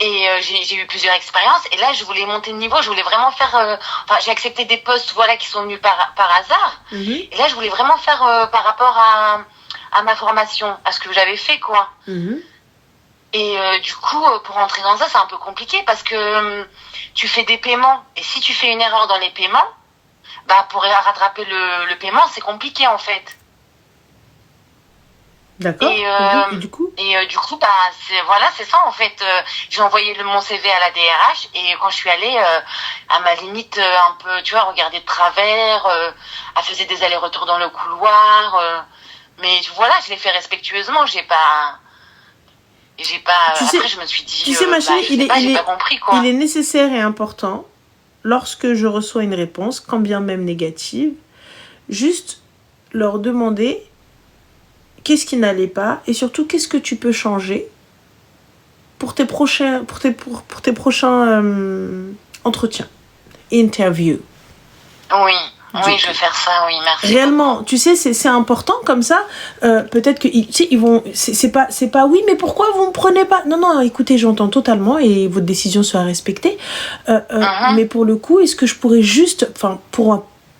Et j'ai eu plusieurs expériences. Et là, je voulais monter de niveau. Je voulais vraiment faire... j'ai accepté des postes voilà, qui sont venus par hasard. Et là, je voulais vraiment faire par rapport à ma formation, à ce que j'avais fait, quoi. Et du coup, pour rentrer dans ça, c'est un peu compliqué parce que tu fais des paiements. Et si tu fais une erreur dans les paiements, bah, pour rattraper le paiement, c'est compliqué, en fait. D'accord. Et du coup bah c'est ça en fait. J'ai envoyé mon CV à la DRH et quand je suis allée, elle m'a limite un peu, tu vois, regardé de travers. Elle faisait des allers-retours dans le couloir. Mais voilà, je l'ai fait respectueusement. J'ai pas. Après, je me suis dit. Tu sais, ma chérie, j'ai pas compris quoi. Il est nécessaire et important lorsque je reçois une réponse, quand bien même négative, juste leur demander. Qu'est-ce qui n'allait pas et surtout qu'est-ce que tu peux changer pour tes prochains entretiens, interviews. Oui, je vais faire ça, oui, merci. Réellement, tu sais, c'est important comme ça. Peut-être que tu sais, ils vont, c'est pas oui, mais pourquoi vous me prenez pas? Non, écoutez, j'entends totalement et votre décision sera respectée. Mais pour le coup, est-ce que je pourrais juste,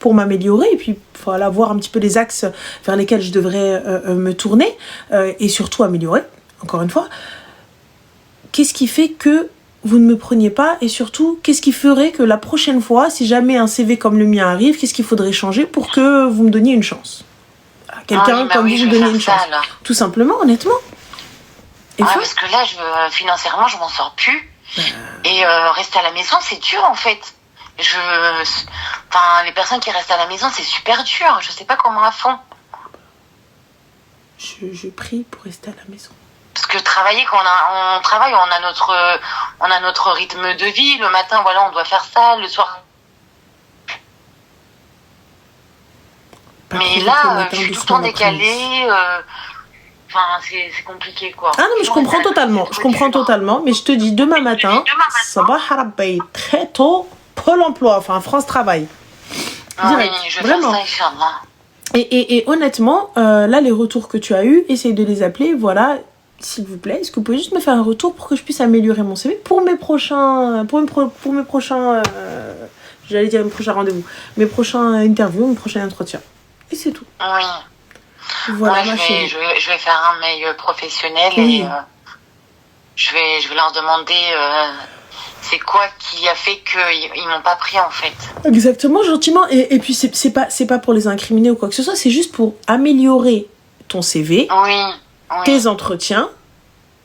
pour m'améliorer et puis voilà, voir un petit peu les axes vers lesquels je devrais me tourner et surtout améliorer, encore une fois. Qu'est-ce qui fait que vous ne me preniez pas et surtout, qu'est-ce qui ferait que la prochaine fois, si jamais un CV comme le mien arrive, qu'est-ce qu'il faudrait changer pour que vous me donniez une chance? Quelqu'un comme vous me donniez une chance. Alors. Tout simplement, honnêtement. Et parce que là, financièrement, je m'en sors plus. Et rester à la maison, c'est dur en fait. Les personnes qui restent à la maison, c'est super dur. Je sais pas comment elles font. Je prie pour rester à la maison. Parce que travailler, quand on travaille, on a notre rythme de vie. Le matin, voilà, on doit faire ça. Le soir. Mais là, je suis tout le temps décalée. C'est compliqué, quoi. Ah non, mais je comprends totalement. Mais je te dis, demain matin, Sabah Rabbi, très tôt, Pôle emploi, France Travail. Direct, oui, je vraiment. Faire ça, Inch'Allah. Et honnêtement, là, les retours que tu as eus, essaye de les appeler. Voilà, s'il vous plaît, est-ce que vous pouvez juste me faire un retour pour que je puisse améliorer mon CV pour mes prochains, j'allais dire mes prochains rendez-vous, mes prochains interviews, mes prochains entretiens. Et c'est tout. Oui. Voilà, moi, je vais faire un mail professionnel et je vais leur demander c'est quoi qui a fait qu'ils m'ont pas pris en fait. Exactement, gentiment. Et puis c'est pas pour les incriminer ou quoi que ce soit, c'est juste pour améliorer ton CV, tes entretiens,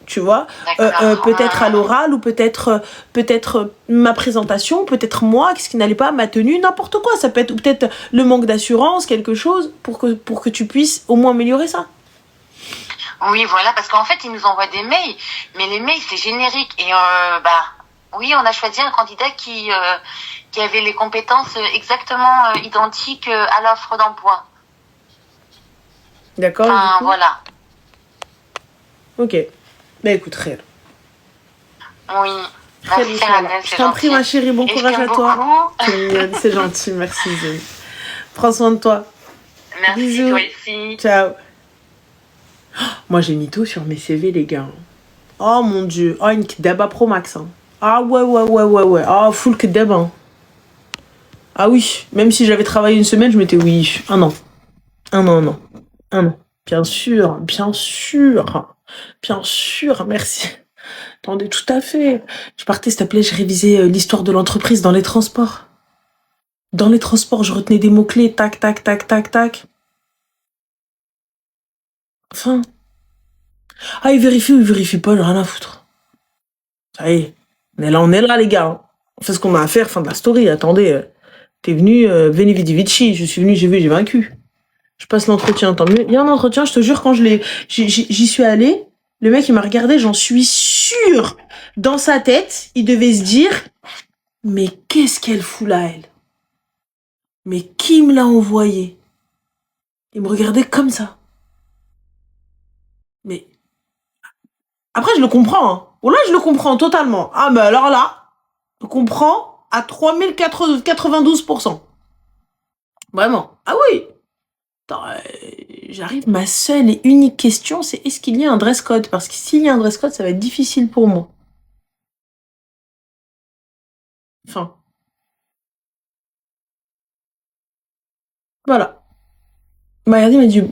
tu vois, peut-être à l'oral ou peut-être ma présentation, peut-être moi, qu'est-ce qui n'allait pas, ma tenue, n'importe quoi. Ça peut être peut-être le manque d'assurance, quelque chose pour que tu puisses au moins améliorer ça. Oui, voilà, parce qu'en fait, ils nous envoient des mails, mais les mails, c'est générique. Et oui, on a choisi un candidat qui avait les compétences exactement identiques à l'offre d'emploi. D'accord. Voilà. Ok. Bah écoute, réel. Oui. Merci, je t'en prie, ma chérie, bon courage à toi. C'est gentil, merci. Prends soin de toi. Merci, bisous. Toi aussi. Ciao. Moi, j'ai mis tout sur mes CV, les gars. Oh mon dieu. Oh, une Kdaba Pro Max. Hein. Ah ouais. Ah, full Kdaba. Ah oui. Même si j'avais travaillé une semaine, je m'étais oui. Un an. Bien sûr. Merci. Attendez, tout à fait. Je partais, s'il te plaît, je révisais l'histoire de l'entreprise dans les transports. Dans les transports, je retenais des mots-clés. Tac. Enfin. Ah, il vérifie ou il vérifie pas, j'ai rien à foutre. Ça y est. On est là, les gars. On fait ce qu'on a à faire, fin de la story. Attendez, t'es venu, veni vidi vici. Je suis venu, j'ai vu, j'ai vaincu. Je passe l'entretien, tant mieux. Il y a un entretien, je te jure, quand j'y suis allée, le mec, il m'a regardé, j'en suis sûre. Dans sa tête, il devait se dire, mais qu'est-ce qu'elle fout là, elle? Mais qui me l'a envoyé? Il me regardait comme ça. Mais après, je le comprends. Hein. Oh là, je le comprends totalement. Ah, mais alors là, je comprends à 3092%. Vraiment. Ah oui. Attends, j'arrive, ma seule et unique question, c'est est-ce qu'il y a un dress code? Parce que s'il y a un dress code, ça va être difficile pour moi. Fin. Voilà. Il m'a dit,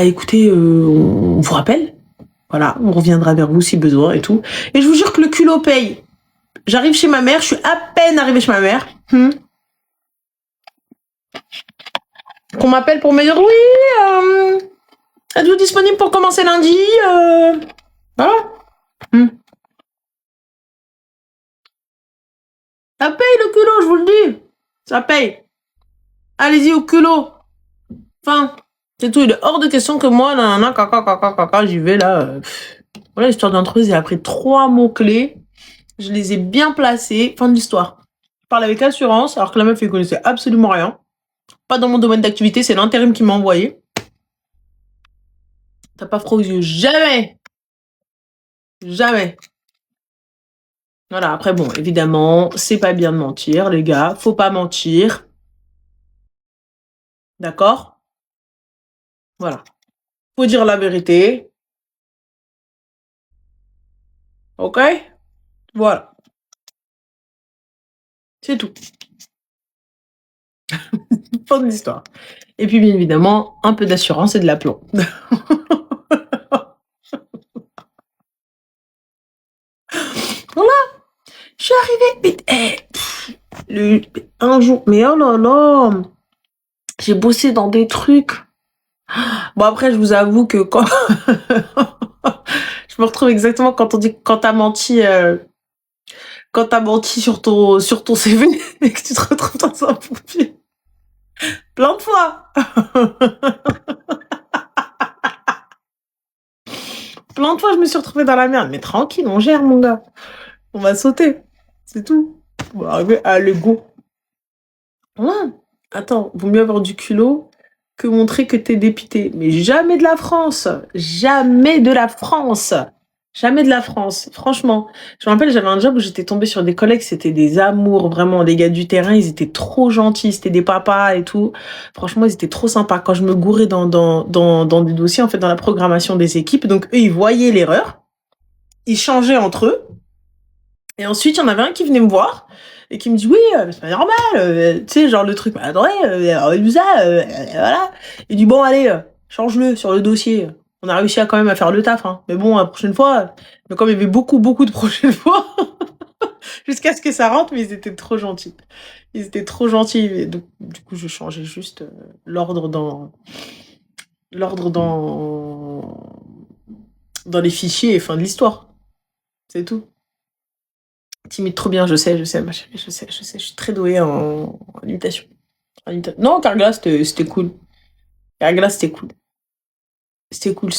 écoutez, on vous rappelle. Voilà, on reviendra vers vous si besoin et tout. Et je vous jure que le culot paye. J'arrive chez ma mère, je suis à peine arrivée chez ma mère. Qu'on m'appelle pour me dire, oui, êtes-vous disponible pour commencer lundi Voilà. Ça paye le culot, je vous le dis. Ça paye. Allez-y au culot. Enfin, c'est tout. Il est hors de question que moi, caca, j'y vais là. Voilà, l'histoire d'entreprise, j'ai appris 3 mots-clés. Je les ai bien placés. Fin de l'histoire. Je parle avec assurance, alors que la meuf, elle connaissait absolument rien. Pas dans mon domaine d'activité, c'est l'intérim qui m'a envoyé. T'as pas froid aux yeux. Jamais. Jamais. Voilà, après, bon, évidemment, c'est pas bien de mentir, les gars. Faut pas mentir. D'accord? Voilà. Faut dire la vérité. Ok? Voilà. C'est tout. Fin de l'histoire. Et puis, bien évidemment, un peu d'assurance et de l'aplomb. Voilà. Je suis arrivée. Un jour, mais oh là là. J'ai bossé dans des trucs. Bon, après, je vous avoue que quand... je me retrouve exactement quand on dit quand t'as menti sur ton CV et que tu te retrouves dans un pompier. Plein de fois. Plein de fois, je me suis retrouvée dans la merde. Mais tranquille, on gère, mon gars. On va sauter. C'est tout. On va arriver à l'ego. Voilà. Attends, vaut mieux avoir du culot que montrer que t'es dépité. Mais jamais de la France. Jamais de la France. Jamais de la France. Franchement. Je me rappelle, j'avais un job où j'étais tombée sur des collègues, c'était des amours, vraiment, des gars du terrain. Ils étaient trop gentils. C'était des papas et tout. Franchement, ils étaient trop sympas. Quand je me gourais dans des dossiers, en fait, dans la programmation des équipes. Donc, eux, ils voyaient l'erreur. Ils changeaient entre eux. Et ensuite, il y en avait un qui venait me voir et qui me dit, oui, c'est pas normal, tu sais, genre le truc, attendez, voilà. Il dit, bon, allez, change-le sur le dossier. On a réussi à quand même à faire le taf, hein. Mais bon, la prochaine fois, mais comme il y avait beaucoup de prochaines fois, jusqu'à ce que ça rentre, mais ils étaient trop gentils. Ils étaient trop gentils. Et donc, du coup, je changeais juste l'ordre dans les fichiers et fin de l'histoire. C'est tout. T'imites trop bien, je sais, ma chérie, je sais, je suis très douée en imitation. Non, Carglass, c'était cool. Carglass, c'était cool. C'était cool.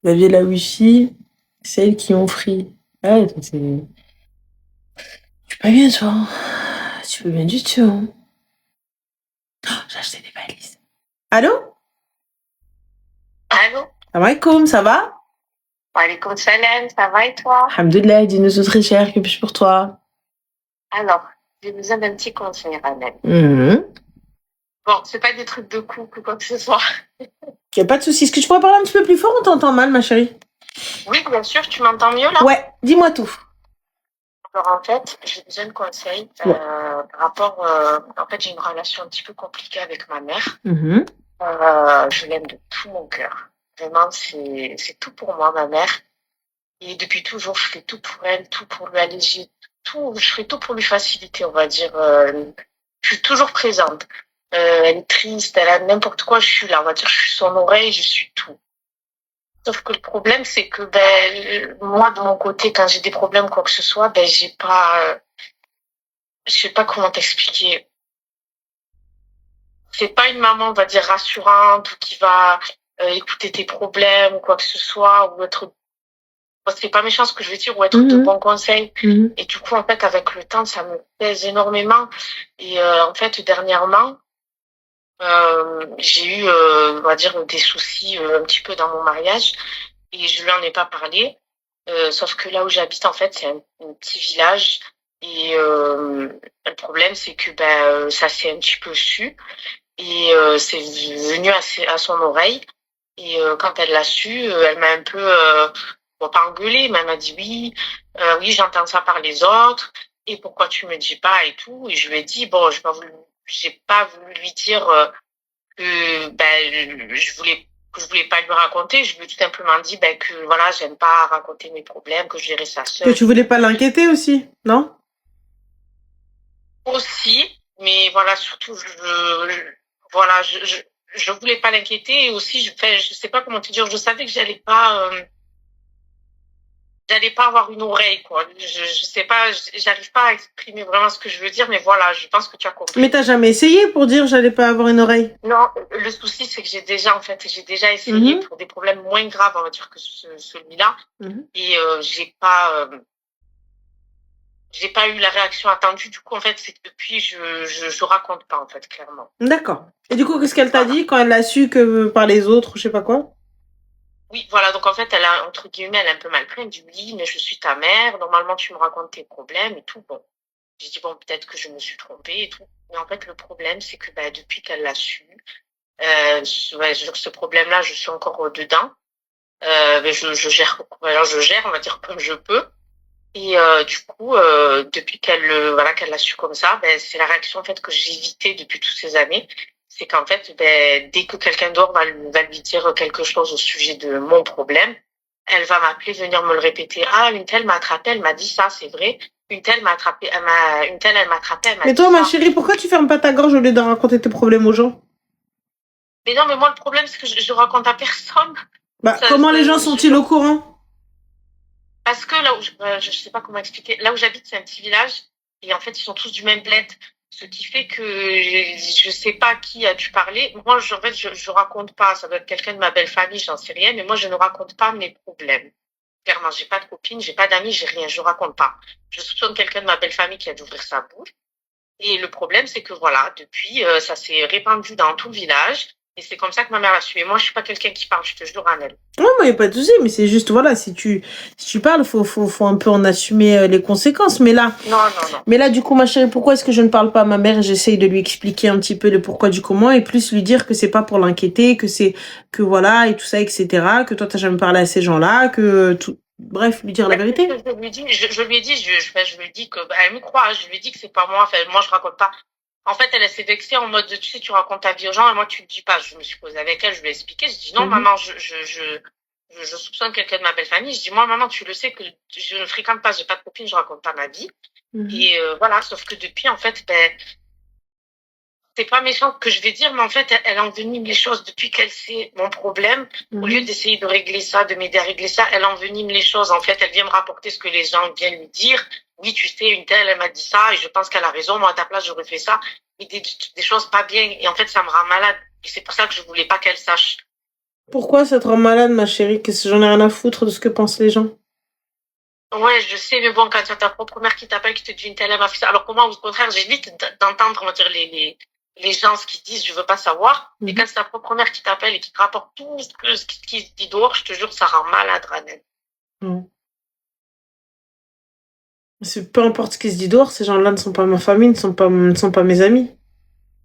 Vous aviez la Wi-Fi, celles qui ont free. Ouais, c'est... Tu peux bien, toi. Tu peux bien du tout. Hein. Oh, j'ai acheté des valises. Allô? Allô? Alaikum, ça va? Walaikum salam, ça va et toi? Alhamdoulilah, dis-nous très cher, que puis-je pour toi? Alors, j'ai besoin d'un petit conseil, Ramel. Bon, c'est pas des trucs de couple ou quoi que ce soit. Y a pas de souci. Est-ce que tu pourrais parler un petit peu plus fort? On t'entend mal, ma chérie. Oui, bien sûr, tu m'entends mieux là? Ouais, dis-moi tout. Alors en fait, j'ai besoin de conseils par rapport... en fait, j'ai une relation un petit peu compliquée avec ma mère. Je l'aime de tout mon cœur. Vraiment, c'est tout pour moi, ma mère. Et depuis toujours, je fais tout pour elle, tout pour lui alléger, tout. Je fais tout pour lui faciliter, on va dire. Je suis toujours présente. Elle est triste, elle a n'importe quoi, je suis là. On va dire, je suis son oreille, je suis tout. Sauf que le problème, c'est que moi, de mon côté, quand j'ai des problèmes, quoi que ce soit, j'ai pas... je sais pas comment t'expliquer. C'est pas une maman, on va dire, rassurante ou qui va écouter tes problèmes ou quoi que ce soit, ou être... C'est pas méchant ce que je veux dire, ou être de bons conseils. Et du coup, en fait, avec le temps, ça me pèse énormément. Et en fait, dernièrement, j'ai eu, on va dire, des soucis un petit peu dans mon mariage. Et je lui en ai pas parlé. Sauf que là où j'habite, en fait, c'est un petit village. Et le problème, c'est que ça s'est un petit peu su. Et c'est venu à son oreille. Et quand elle l'a su, elle m'a un peu, bon, pas engueulée, mais elle m'a dit oui, j'entends ça par les autres. et pourquoi tu me dis pas et tout. Et je lui ai dit, bon, j'ai pas voulu lui dire que je voulais pas lui raconter. Je lui ai tout simplement dit que voilà, j'aime pas raconter mes problèmes, que je gérais ça Que seule. tu voulais pas l'inquiéter aussi, non? Aussi, mais voilà, surtout, je voulais pas l'inquiéter et aussi, je sais pas comment te dire, je savais que j'allais pas avoir une oreille, quoi. Je sais pas, j'arrive pas à exprimer vraiment ce que je veux dire, mais voilà, je pense que tu as compris. Mais t'as jamais essayé pour dire j'allais pas avoir une oreille? Non, le souci, c'est que j'ai déjà essayé pour des problèmes moins graves, on va dire, que celui-là. Et j'ai pas eu la réaction attendue. Du coup, en fait, c'est que depuis, je raconte pas, en fait, clairement. D'accord. Et du coup, qu'est-ce qu'elle t'a dit quand elle l'a su que par les autres, je sais pas quoi? Oui, voilà. Donc, en fait, elle a, entre guillemets, elle a un peu mal pris. Elle me dit, oui, mais je suis ta mère. Normalement, tu me racontes tes problèmes et tout. Bon. J'ai dit, bon, peut-être que je me suis trompée et tout. Mais en fait, le problème, c'est que, depuis qu'elle l'a su, ce problème-là, je suis encore dedans. Je gère, on va dire, comme je peux. Et du coup, depuis qu'elle l'a su comme ça, c'est la réaction en fait que j'évitais depuis toutes ces années. C'est qu'en fait, dès que quelqu'un d'autre va lui dire quelque chose au sujet de mon problème, elle va m'appeler, venir me le répéter. Ah, une telle m'a attrapé, elle m'a dit ça, c'est vrai. Une telle elle m'a attrapé, elle m'a dit ça. Mais toi, ma chérie, pourquoi tu fermes pas ta gorge au lieu de raconter tes problèmes aux gens? Mais non, mais moi, le problème, c'est que je raconte à personne. Comment les gens sont-ils au courant? Parce que là où je sais pas comment expliquer, là où j'habite, c'est un petit village, et en fait, ils sont tous du même bled. Ce qui fait que je sais pas qui a dû parler. Moi, en fait, je raconte pas. Ça doit être quelqu'un de ma belle famille, j'en sais rien, mais moi, je ne raconte pas mes problèmes. Clairement, j'ai pas de copine, j'ai pas d'amis, j'ai rien, je raconte pas. Je soupçonne quelqu'un de ma belle famille qui a dû ouvrir sa bouche. Et le problème, c'est que voilà, depuis, ça s'est répandu dans tout le village. Et c'est comme ça que ma mère l'a su. Et moi, je suis pas quelqu'un qui parle, je te jure, Annelle. Non, mais y a pas de souci, mais c'est juste, voilà, si tu parles, faut un peu en assumer les conséquences. Mais là, non. Mais là, du coup, ma chérie, pourquoi est-ce que je ne parle pas à ma mère et j'essaye de lui expliquer un petit peu le pourquoi du comment et plus lui dire que c'est pas pour l'inquiéter, que voilà, et tout ça, etc., que toi, t'as jamais parlé à ces gens-là, que tout, bref, lui dire la vérité. Je lui ai dit, je lui ai dit que, elle me croit, je lui ai dit que c'est pas moi, enfin, moi, je raconte pas. En fait, elle s'est vexée en mode, tu sais, tu racontes ta vie aux gens et moi, tu le dis pas. Je me suis posée avec elle, je lui ai expliqué. Je dis, non, maman, je soupçonne quelqu'un de ma belle famille. Je dis, moi, maman, tu le sais que je ne fréquente pas, j'ai pas de copine, je raconte pas ma vie. Et voilà, sauf que depuis, en fait, c'est pas méchant que je vais dire, mais en fait, elle envenime les choses depuis qu'elle sait mon problème. Au lieu d'essayer de régler ça, de m'aider à régler ça, elle envenime les choses. En fait, elle vient me rapporter ce que les gens viennent lui dire. Oui, tu sais, une telle, elle m'a dit ça, et je pense qu'elle a raison. Moi, à ta place, j'aurais fait ça. Et des choses pas bien. Et en fait, ça me rend malade. Et c'est pour ça que je voulais pas qu'elle sache. Pourquoi ça te rend malade, ma chérie? Qu'est-ce que j'en ai rien à foutre de ce que pensent les gens? Ouais, je sais, mais bon, quand tu as ta propre mère qui t'appelle, qui te dit une telle, elle m'a fait ça. Alors que moi, au contraire, j'évite d'entendre, on va dire, les gens, ce qu'ils disent, je veux pas savoir. Et quand c'est ta propre mère qui t'appelle et qui te rapporte tout ce qui se dit dehors, je te jure, ça rend malade, Ranel. Peu importe ce qui se dit dehors, ces gens-là ne sont pas ma famille, ne sont pas mes amis.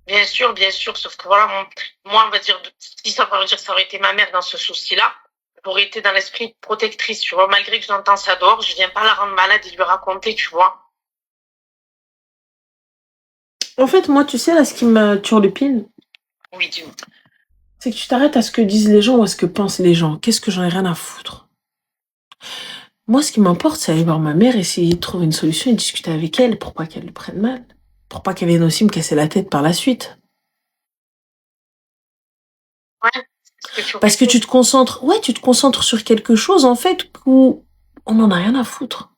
Bien sûr, sauf que voilà, moi, on va dire, si ça veut dire, ça aurait été ma mère dans ce souci-là, j'aurais été dans l'esprit protectrice, tu vois, malgré que j'entends ça dehors, je viens pas la rendre malade et lui raconter, tu vois. En fait, moi, tu sais, là, ce qui me turlupine. Oui, dis-moi. C'est que tu t'arrêtes à ce que disent les gens ou à ce que pensent les gens. Qu'est-ce que j'en ai rien à foutre? Moi, ce qui m'importe, c'est aller voir ma mère, essayer de trouver une solution et discuter avec elle pour pas qu'elle le prenne mal. Pour pas qu'elle vienne aussi me casser la tête par la suite. Ouais. Parce que tu te concentres sur quelque chose, en fait, où on n'en a rien à foutre.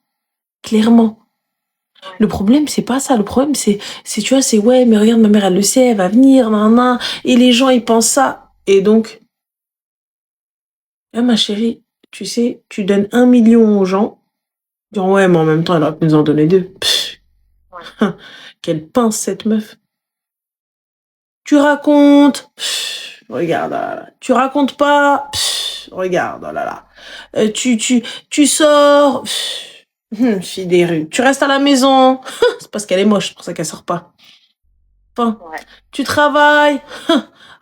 Clairement. Le problème, c'est pas ça. Le problème, c'est, tu vois, c'est ouais, mais regarde, ma mère, elle le sait, elle va venir, nan, et les gens, ils pensent ça. Et donc, ma chérie, tu sais, tu donnes 1 million aux gens. Dire, ouais, mais en même temps, elle aurait pu nous en donner 2. Quelle pince, cette meuf. Tu racontes. Regarde, là. Tu racontes pas. Regarde, oh là là. Tu sors. Fille des rues. Tu restes à la maison. C'est parce qu'elle est moche, c'est pour ça qu'elle sort pas. Enfin, tu travailles.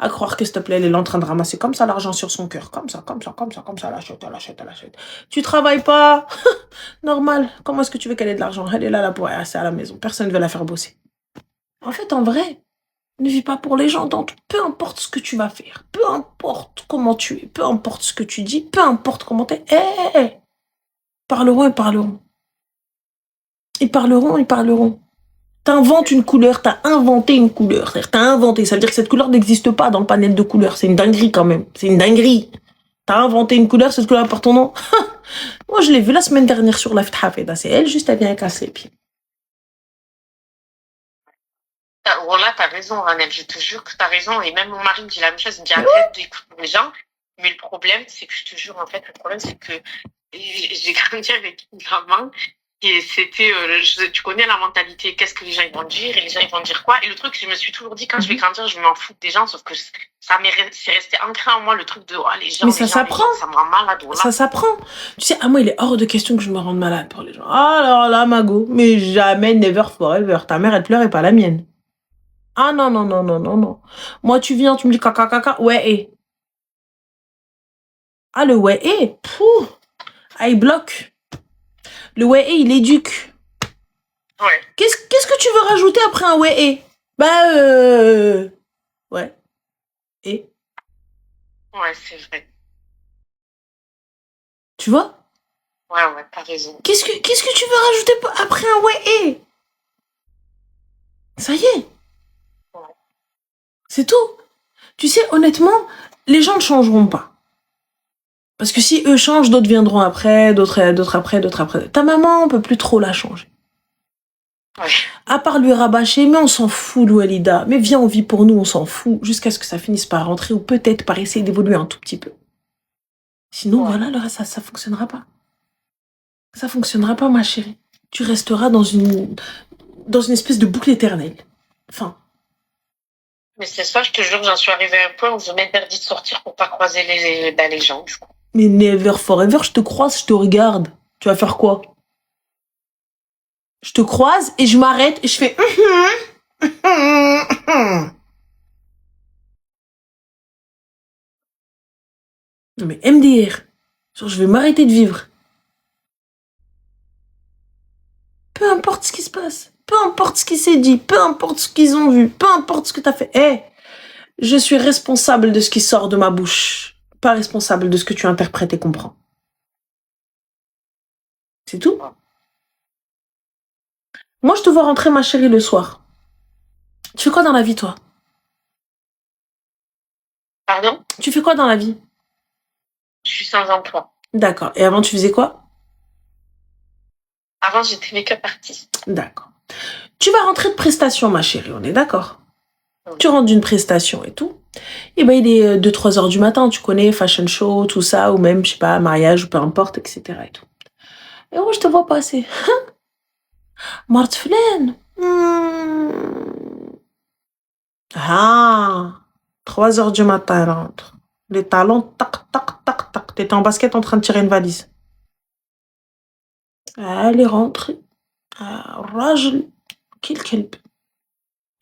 À croire que, s'il te plaît, elle est en train de ramasser comme ça l'argent sur son cœur. Comme ça, elle achète. Tu travailles pas. Normal. Comment est-ce que tu veux qu'elle ait de l'argent? Elle est là pour rester à la maison. Personne ne veut la faire bosser. En fait, en vrai, ne vis pas pour les gens. Donc, peu importe ce que tu vas faire, peu importe comment tu es, peu importe ce que tu dis, peu importe comment t'es. Parleront. Ils parleront. T'inventes une couleur, t'as inventé une couleur. Ça veut dire que cette couleur n'existe pas dans le panel de couleurs. C'est une dinguerie quand même. C'est une dinguerie. T'as inventé une couleur, cette couleur porte ton nom. Moi, je l'ai vu la semaine dernière sur la Hafeda. C'est elle, juste, elle vient casser les pieds. Voilà, t'as raison, Ranel. Je te jure que t'as raison. Et même mon mari me dit la même chose. Il me dit arrête d'écouter les gens. Mais le problème, c'est que je te jure, en fait, c'est que j'ai grandi avec une maman et c'était, tu connais la mentalité, qu'est-ce que les gens ils vont dire et les gens ils vont dire quoi. Et le truc, je me suis toujours dit, quand je vais grandir, je m'en fous des gens, sauf que c'est resté ancré en moi le truc de les gens. Mais ça s'apprend. Ça me rend malade. Voilà. Ça s'apprend. Tu sais, moi, il est hors de question que je me rende malade pour les gens. Alors là, Mago, mais jamais, never, forever. Ta mère, elle pleure et pas la mienne. Ah non. Moi, tu viens, tu me dis caca, ouais, et. Ah, le ouais, et. Il bloque. Le ouais, et, il éduque. Ouais. Qu'est-ce que tu veux rajouter après un ouais, et? Ouais. Et. Ouais, c'est vrai. Tu vois? Ouais, t'as raison. Qu'est-ce que tu veux rajouter après un ouais, et? Ça y est. C'est tout. Tu sais, honnêtement, les gens ne changeront pas. Parce que si eux changent, d'autres viendront après, d'autres après. Ta maman, on peut plus trop la changer. Ouais. À part lui rabâcher, mais on s'en fout, Loualida. Mais viens, on vit pour nous, on s'en fout. Jusqu'à ce que ça finisse par rentrer ou peut-être par essayer d'évoluer un tout petit peu. Sinon, voilà, le reste, ça fonctionnera pas. Ça fonctionnera pas, ma chérie. Tu resteras dans une espèce de boucle éternelle. Enfin. Mais c'est ça, je te jure, j'en suis arrivée à un point où je m'interdis de sortir pour pas croiser les gens, du coup. Mais never forever, je te croise, je te regarde. Tu vas faire quoi? Je te croise et je m'arrête et je fais Non mais MDR. Genre, je vais m'arrêter de vivre. Peu importe ce qui se passe. Peu importe ce qui s'est dit. Peu importe ce qu'ils ont vu. Peu importe ce que t'as fait. Je suis responsable de ce qui sort de ma bouche. Pas responsable de ce que tu interprètes et comprends. C'est tout. Moi, je te vois rentrer, ma chérie, le soir. Tu fais quoi dans la vie, toi? Pardon? Tu fais quoi dans la vie? Je suis sans emploi. D'accord. Et avant, tu faisais quoi? Avant, j'étais make-up artiste. D'accord. Tu vas rentrer de prestation, ma chérie, on est d'accord? Tu rentres d'une prestation et tout. Et ben, il est 2-3 heures du matin, tu connais, fashion show, tout ça, ou même, je sais pas, mariage, ou peu importe, etc. et tout. Et moi, je te vois passer. Mart Flen. 3 heures du matin, elle rentre. Les talons, tac. T'étais en basket en train de tirer une valise. Elle est rentrée. Rajl, kill.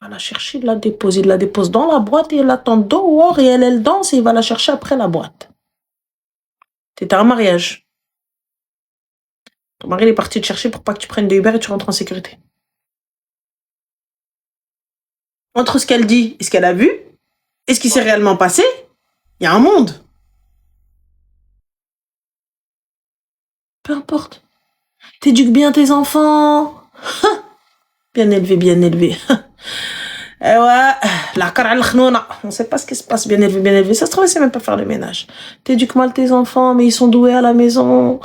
Elle a cherché, il la dépose dans la boîte et elle attend dehors et elle danse et il va la chercher après la boîte. T'étais en mariage. Ton mari il est parti te chercher pour pas que tu prennes de Uber et tu rentres en sécurité. Entre ce qu'elle dit et ce qu'elle a vu, et ce qui s'est réellement passé, il y a un monde. Peu importe. T'éduques bien tes enfants. Bien élevé. Eh ouais, la cara al-khnouna. On sait pas ce qui se passe, bien élevé. Ça se trouve, c'est même pas faire le ménage. T'éduques mal tes enfants, mais ils sont doués à la maison.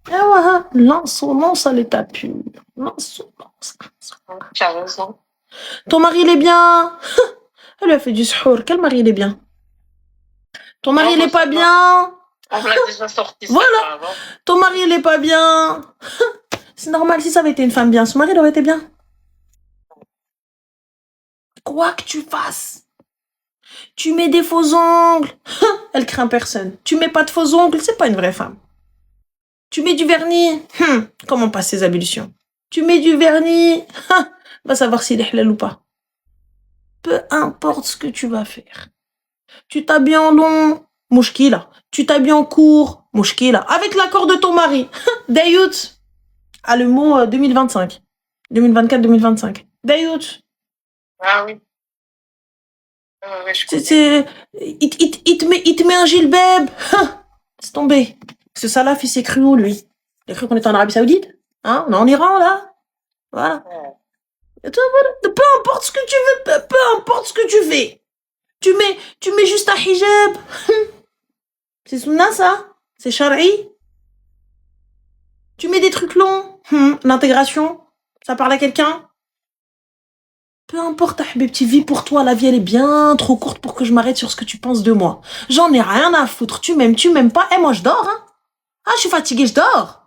Eh ouais, l'insolence à l'état pur. L'insolence. Tu as raison. Ton mari, il est bien. Elle lui a fait du suhour. Quel mari, il est bien? Ton mari, il est pas bien. On l'a déjà sorti. Voilà. Ton mari, il est pas bien. C'est normal, si ça avait été une femme bien, son mari, il aurait été bien. Quoi que tu fasses. Tu mets des faux ongles. Elle craint personne. Tu mets pas de faux ongles, c'est pas une vraie femme. Tu mets du vernis. Comment passent ces ablutions? Tu mets du vernis. Va savoir s'il est halal ou pas. Peu importe ce que tu vas faire. Tu t'habilles en long, mouchkila. Tu t'habilles en court, mouchkila. Avec l'accord de ton mari. Dayout. Ah, le mot 2025. 2024-2025. Dayout. Ah oui. Je Il te met un gilbeb. C'est tombé. Ce salaf, il s'est cru où, lui? Il a cru qu'on était en Arabie Saoudite? Hein? On est en Iran, là? Voilà. Peu importe ce que tu veux, peu importe ce que tu fais. Tu mets juste un hijab. C'est sunna, ça? C'est shari? Tu mets des trucs longs. L'intégration? Ça parle à quelqu'un? Peu importe, Habibti, vis pour toi. La vie, elle est bien trop courte pour que je m'arrête sur ce que tu penses de moi. J'en ai rien à foutre. Tu m'aimes pas. Moi, je dors, hein. Ah, je suis fatiguée, je dors.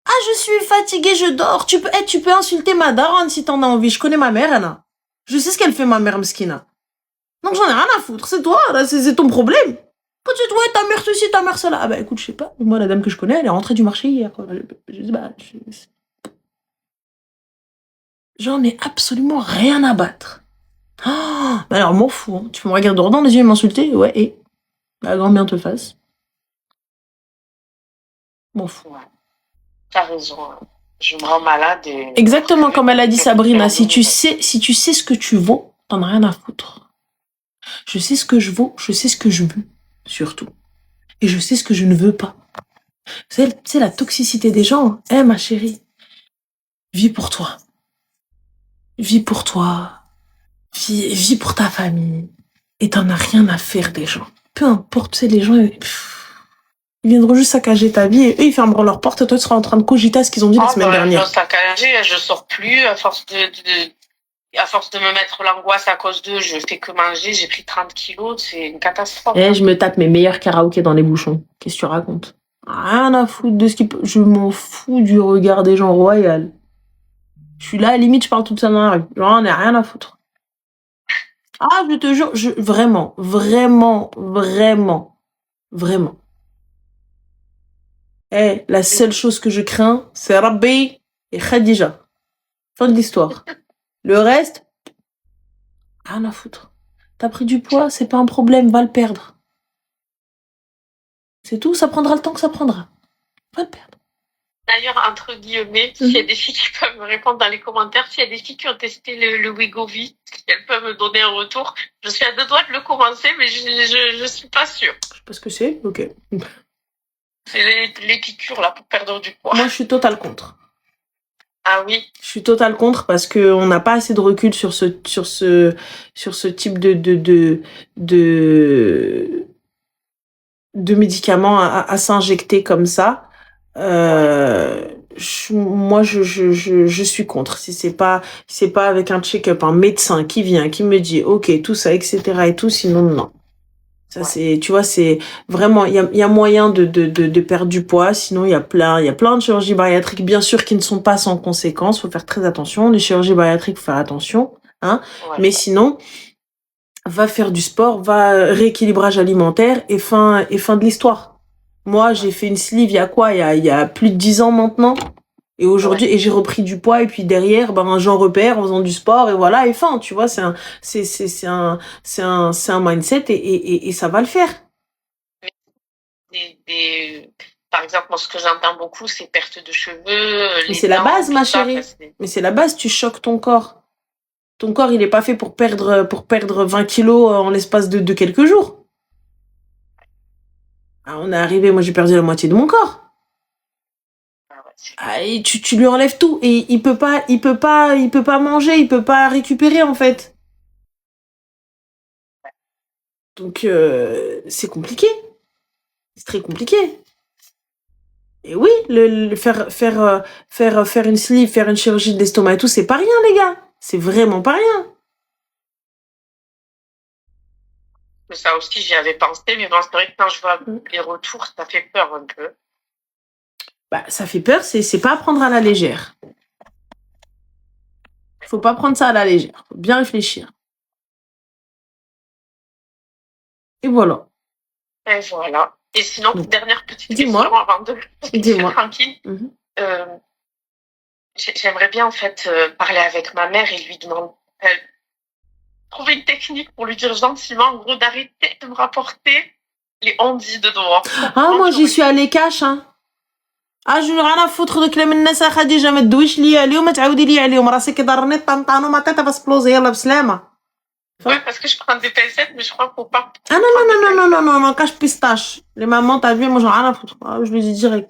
Ah, je suis fatiguée, je dors. Tu peux insulter ma daronne si t'en as envie. Je connais ma mère, Anna. Je sais ce qu'elle fait, ma mère mskina. Donc, j'en ai rien à foutre. C'est toi, là, c'est ton problème. Quand tu te vois, ta mère ceci, ta mère cela. Ah, bah, écoute, je sais pas. Moi, la dame que je connais, elle est rentrée du marché hier. Je dis, j'en ai absolument rien à battre. Oh, bah alors, m'en fous. Hein. Tu peux me regarder droit dans les yeux et m'insulter? Ouais, et la grand bien te fasse. M'en fous. Ouais. T'as raison. Je me rends malade et... Exactement comme elle a dit Sabrina, si tu sais ce que tu vaux, t'en as rien à foutre. Je sais ce que je vaux, je sais ce que je veux, surtout. Et je sais ce que je ne veux pas. C'est la toxicité des gens. Ma chérie, vis pour toi. Vis pour toi. Vis pour ta famille. Et t'en as rien à faire des gens. Peu importe, tu sais, les gens... Ils viendront juste saccager ta vie et eux, ils fermeront leurs portes et toi, tu seras en train de cogiter ce qu'ils ont dit la semaine dernière. Saccager, je sors plus à force de me mettre l'angoisse à cause d'eux. Je fais que manger, j'ai pris 30 kilos, c'est une catastrophe. Je me tape mes meilleurs karaokés dans les bouchons. Qu'est-ce que tu racontes? Rien à foutre de ce qui peut... Je m'en fous du regard des gens royal. Je suis là, à limite, je parle toute seule dans la rue. J'en ai rien à foutre. Ah, je te jure, vraiment. La seule chose que je crains, c'est Rabbi et Khadija. Fin de l'histoire. Le reste, rien à foutre. T'as pris du poids, c'est pas un problème, va le perdre. C'est tout, ça prendra le temps que ça prendra. Va le perdre. D'ailleurs, entre guillemets, s'il y a des filles qui peuvent me répondre dans les commentaires, s'il y a des filles qui ont testé le Wegovy, si elles peuvent me donner un retour, je suis à deux doigts de le commencer, mais je suis pas sûre. Je sais pas ce que c'est, ok. C'est les piqûres, là, pour perdre du poids. Moi, je suis total contre. Ah oui? Je suis total contre parce que on n'a pas assez de recul sur ce type de médicaments à s'injecter comme ça. Moi, je suis contre. Si c'est pas avec un check-up, un médecin qui vient, qui me dit, ok, tout ça, etc. et tout, sinon, non. Ça, c'est, tu vois, c'est vraiment, il y a moyen de perdre du poids. Sinon, il y a plein de chirurgies bariatriques, bien sûr, qui ne sont pas sans conséquences. Faut faire très attention. Les chirurgies bariatriques, faut faire attention, hein. Ouais. Mais sinon, va faire du sport, va rééquilibrage alimentaire et fin de l'histoire. Moi, j'ai fait une sleeve, il y a quoi? Il y a plus de 10 ans maintenant. Et aujourd'hui, et j'ai repris du poids, et puis derrière, j'en repère en faisant du sport, et voilà, et fin, tu vois, c'est un mindset, et ça va le faire. Par exemple, moi, ce que j'entends beaucoup, c'est perte de cheveux. Mais c'est la base, ma chérie. Mais c'est la base, tu choques ton corps. Ton corps, il est pas fait pour perdre 20 kilos en l'espace de quelques jours. Ah, on est arrivé, moi j'ai perdu la moitié de mon corps. Et tu lui enlèves tout et il peut pas manger, il peut pas récupérer en fait. Donc c'est compliqué. C'est très compliqué. Et oui, faire une sleeve, faire une chirurgie de l'estomac et tout, c'est pas rien les gars. C'est vraiment pas rien. Ça aussi, j'y avais pensé, mais bon, c'est vrai que quand je vois les retours, ça fait peur un peu. Ça fait peur, c'est pas à prendre à la légère. Faut pas prendre ça à la légère. Faut bien réfléchir. Et voilà. Et sinon, dernière petite question avant de Dis-moi. Tranquille. J'aimerais bien en fait parler avec ma mère et lui demander. trouvé une technique pour lui dire gentiment, en gros, d'arrêter de me rapporter les ondits de dehors. Ah, moi, j'y suis allée cash, hein. Ah, je n'ai rien à foutre de كلام الناس يا خديجة ما تدويش لي عليهم ما تعاودي لي عليهم راسي كي ضرني طنطانو ما تيتا بسبلوزي يلا بسلامة. Ouais, parce que je prends des pincettes, mais je crois qu'il faut pas. Ah non, cache pistache. Les mamans, t'as vu, moi j'en ai rien à foutre. Ah, je lui dis direct.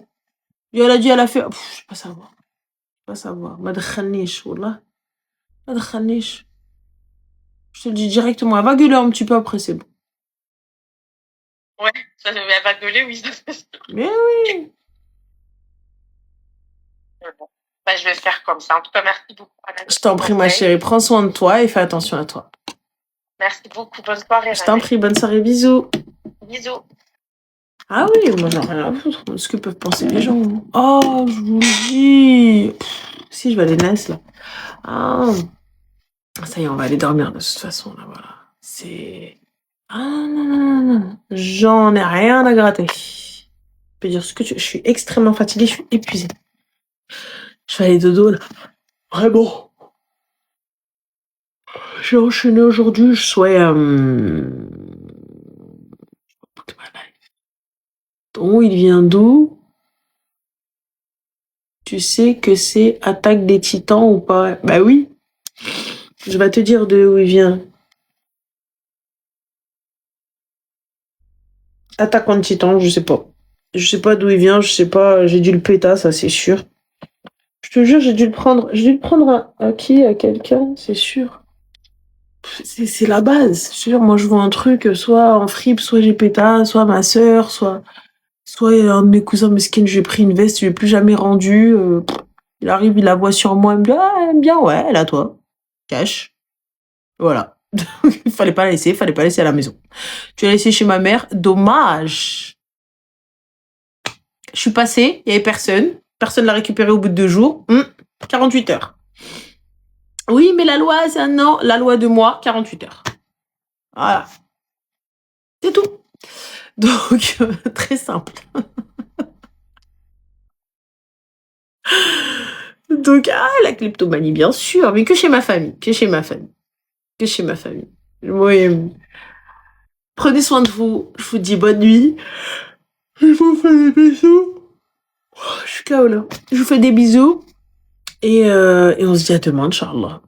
Elle a dit, elle a fait. Pff, je sais pas savoir. Pas savoir. Ma دخلنيش والله. ما دخلنيش. Je te le dis directement. Elle va gueuler un petit peu après, c'est bon. Ouais, elle va gueuler, oui, ça c'est sûr. Mais oui. Mais bon. Bah, je vais faire comme ça. En tout cas, merci beaucoup. Anna, Je t'en prie, ma chérie. Prends soin de toi et fais attention à toi. Merci beaucoup. Bonne soirée. Je t'en prie, bonne soirée, bisous. Bisous. Ah oui, moi j'en ai rien à foutre de ce que peuvent penser les gens. Oh, je vous le dis. Si, je vais aller naître là. Ah, ça y est, on va aller dormir de toute façon là, voilà. C'est. Ah non. J'en ai rien à gratter. Je peux dire ce que tu veux. Je suis extrêmement fatiguée, je suis épuisée. Je vais aller dodo là. Vraiment. J'ai enchaîné aujourd'hui, je souhaite. Ton il vient d'où? Tu sais que c'est Attaque des Titans ou pas? Bah oui. Je vais te dire de où il vient. Attaque on Titan, je sais pas. Je sais pas d'où il vient, je sais pas. J'ai dû le péter, ça c'est sûr. Je te jure, j'ai dû le prendre. J'ai dû le prendre à qui? À quelqu'un, c'est sûr. C'est la base. Je te jure, moi je vois un truc, soit en fripe, soit j'ai péta, soit ma sœur, soit un de mes cousins mesquines, je lui ai pris une veste, je lui ai plus jamais rendu. Il arrive, il la voit sur moi, il me dit ah, elle aime bien, ouais, elle à toi. Cash. Voilà. Il fallait pas la laisser à la maison. Tu l'as laissée chez ma mère, dommage. Je suis passée, il y avait personne. Personne l'a récupérée au bout de 2 jours. 48 heures. Oui, mais la loi, c'est un an. La loi de moi, 48 heures. Voilà. C'est tout. Donc, très simple. Donc, la kleptomanie, bien sûr, mais que chez ma famille. Oui. Prenez soin de vous. Je vous dis bonne nuit. Je vous fais des bisous. Je suis KO là. Je vous fais des bisous. Et on se dit à demain, Inch'Allah.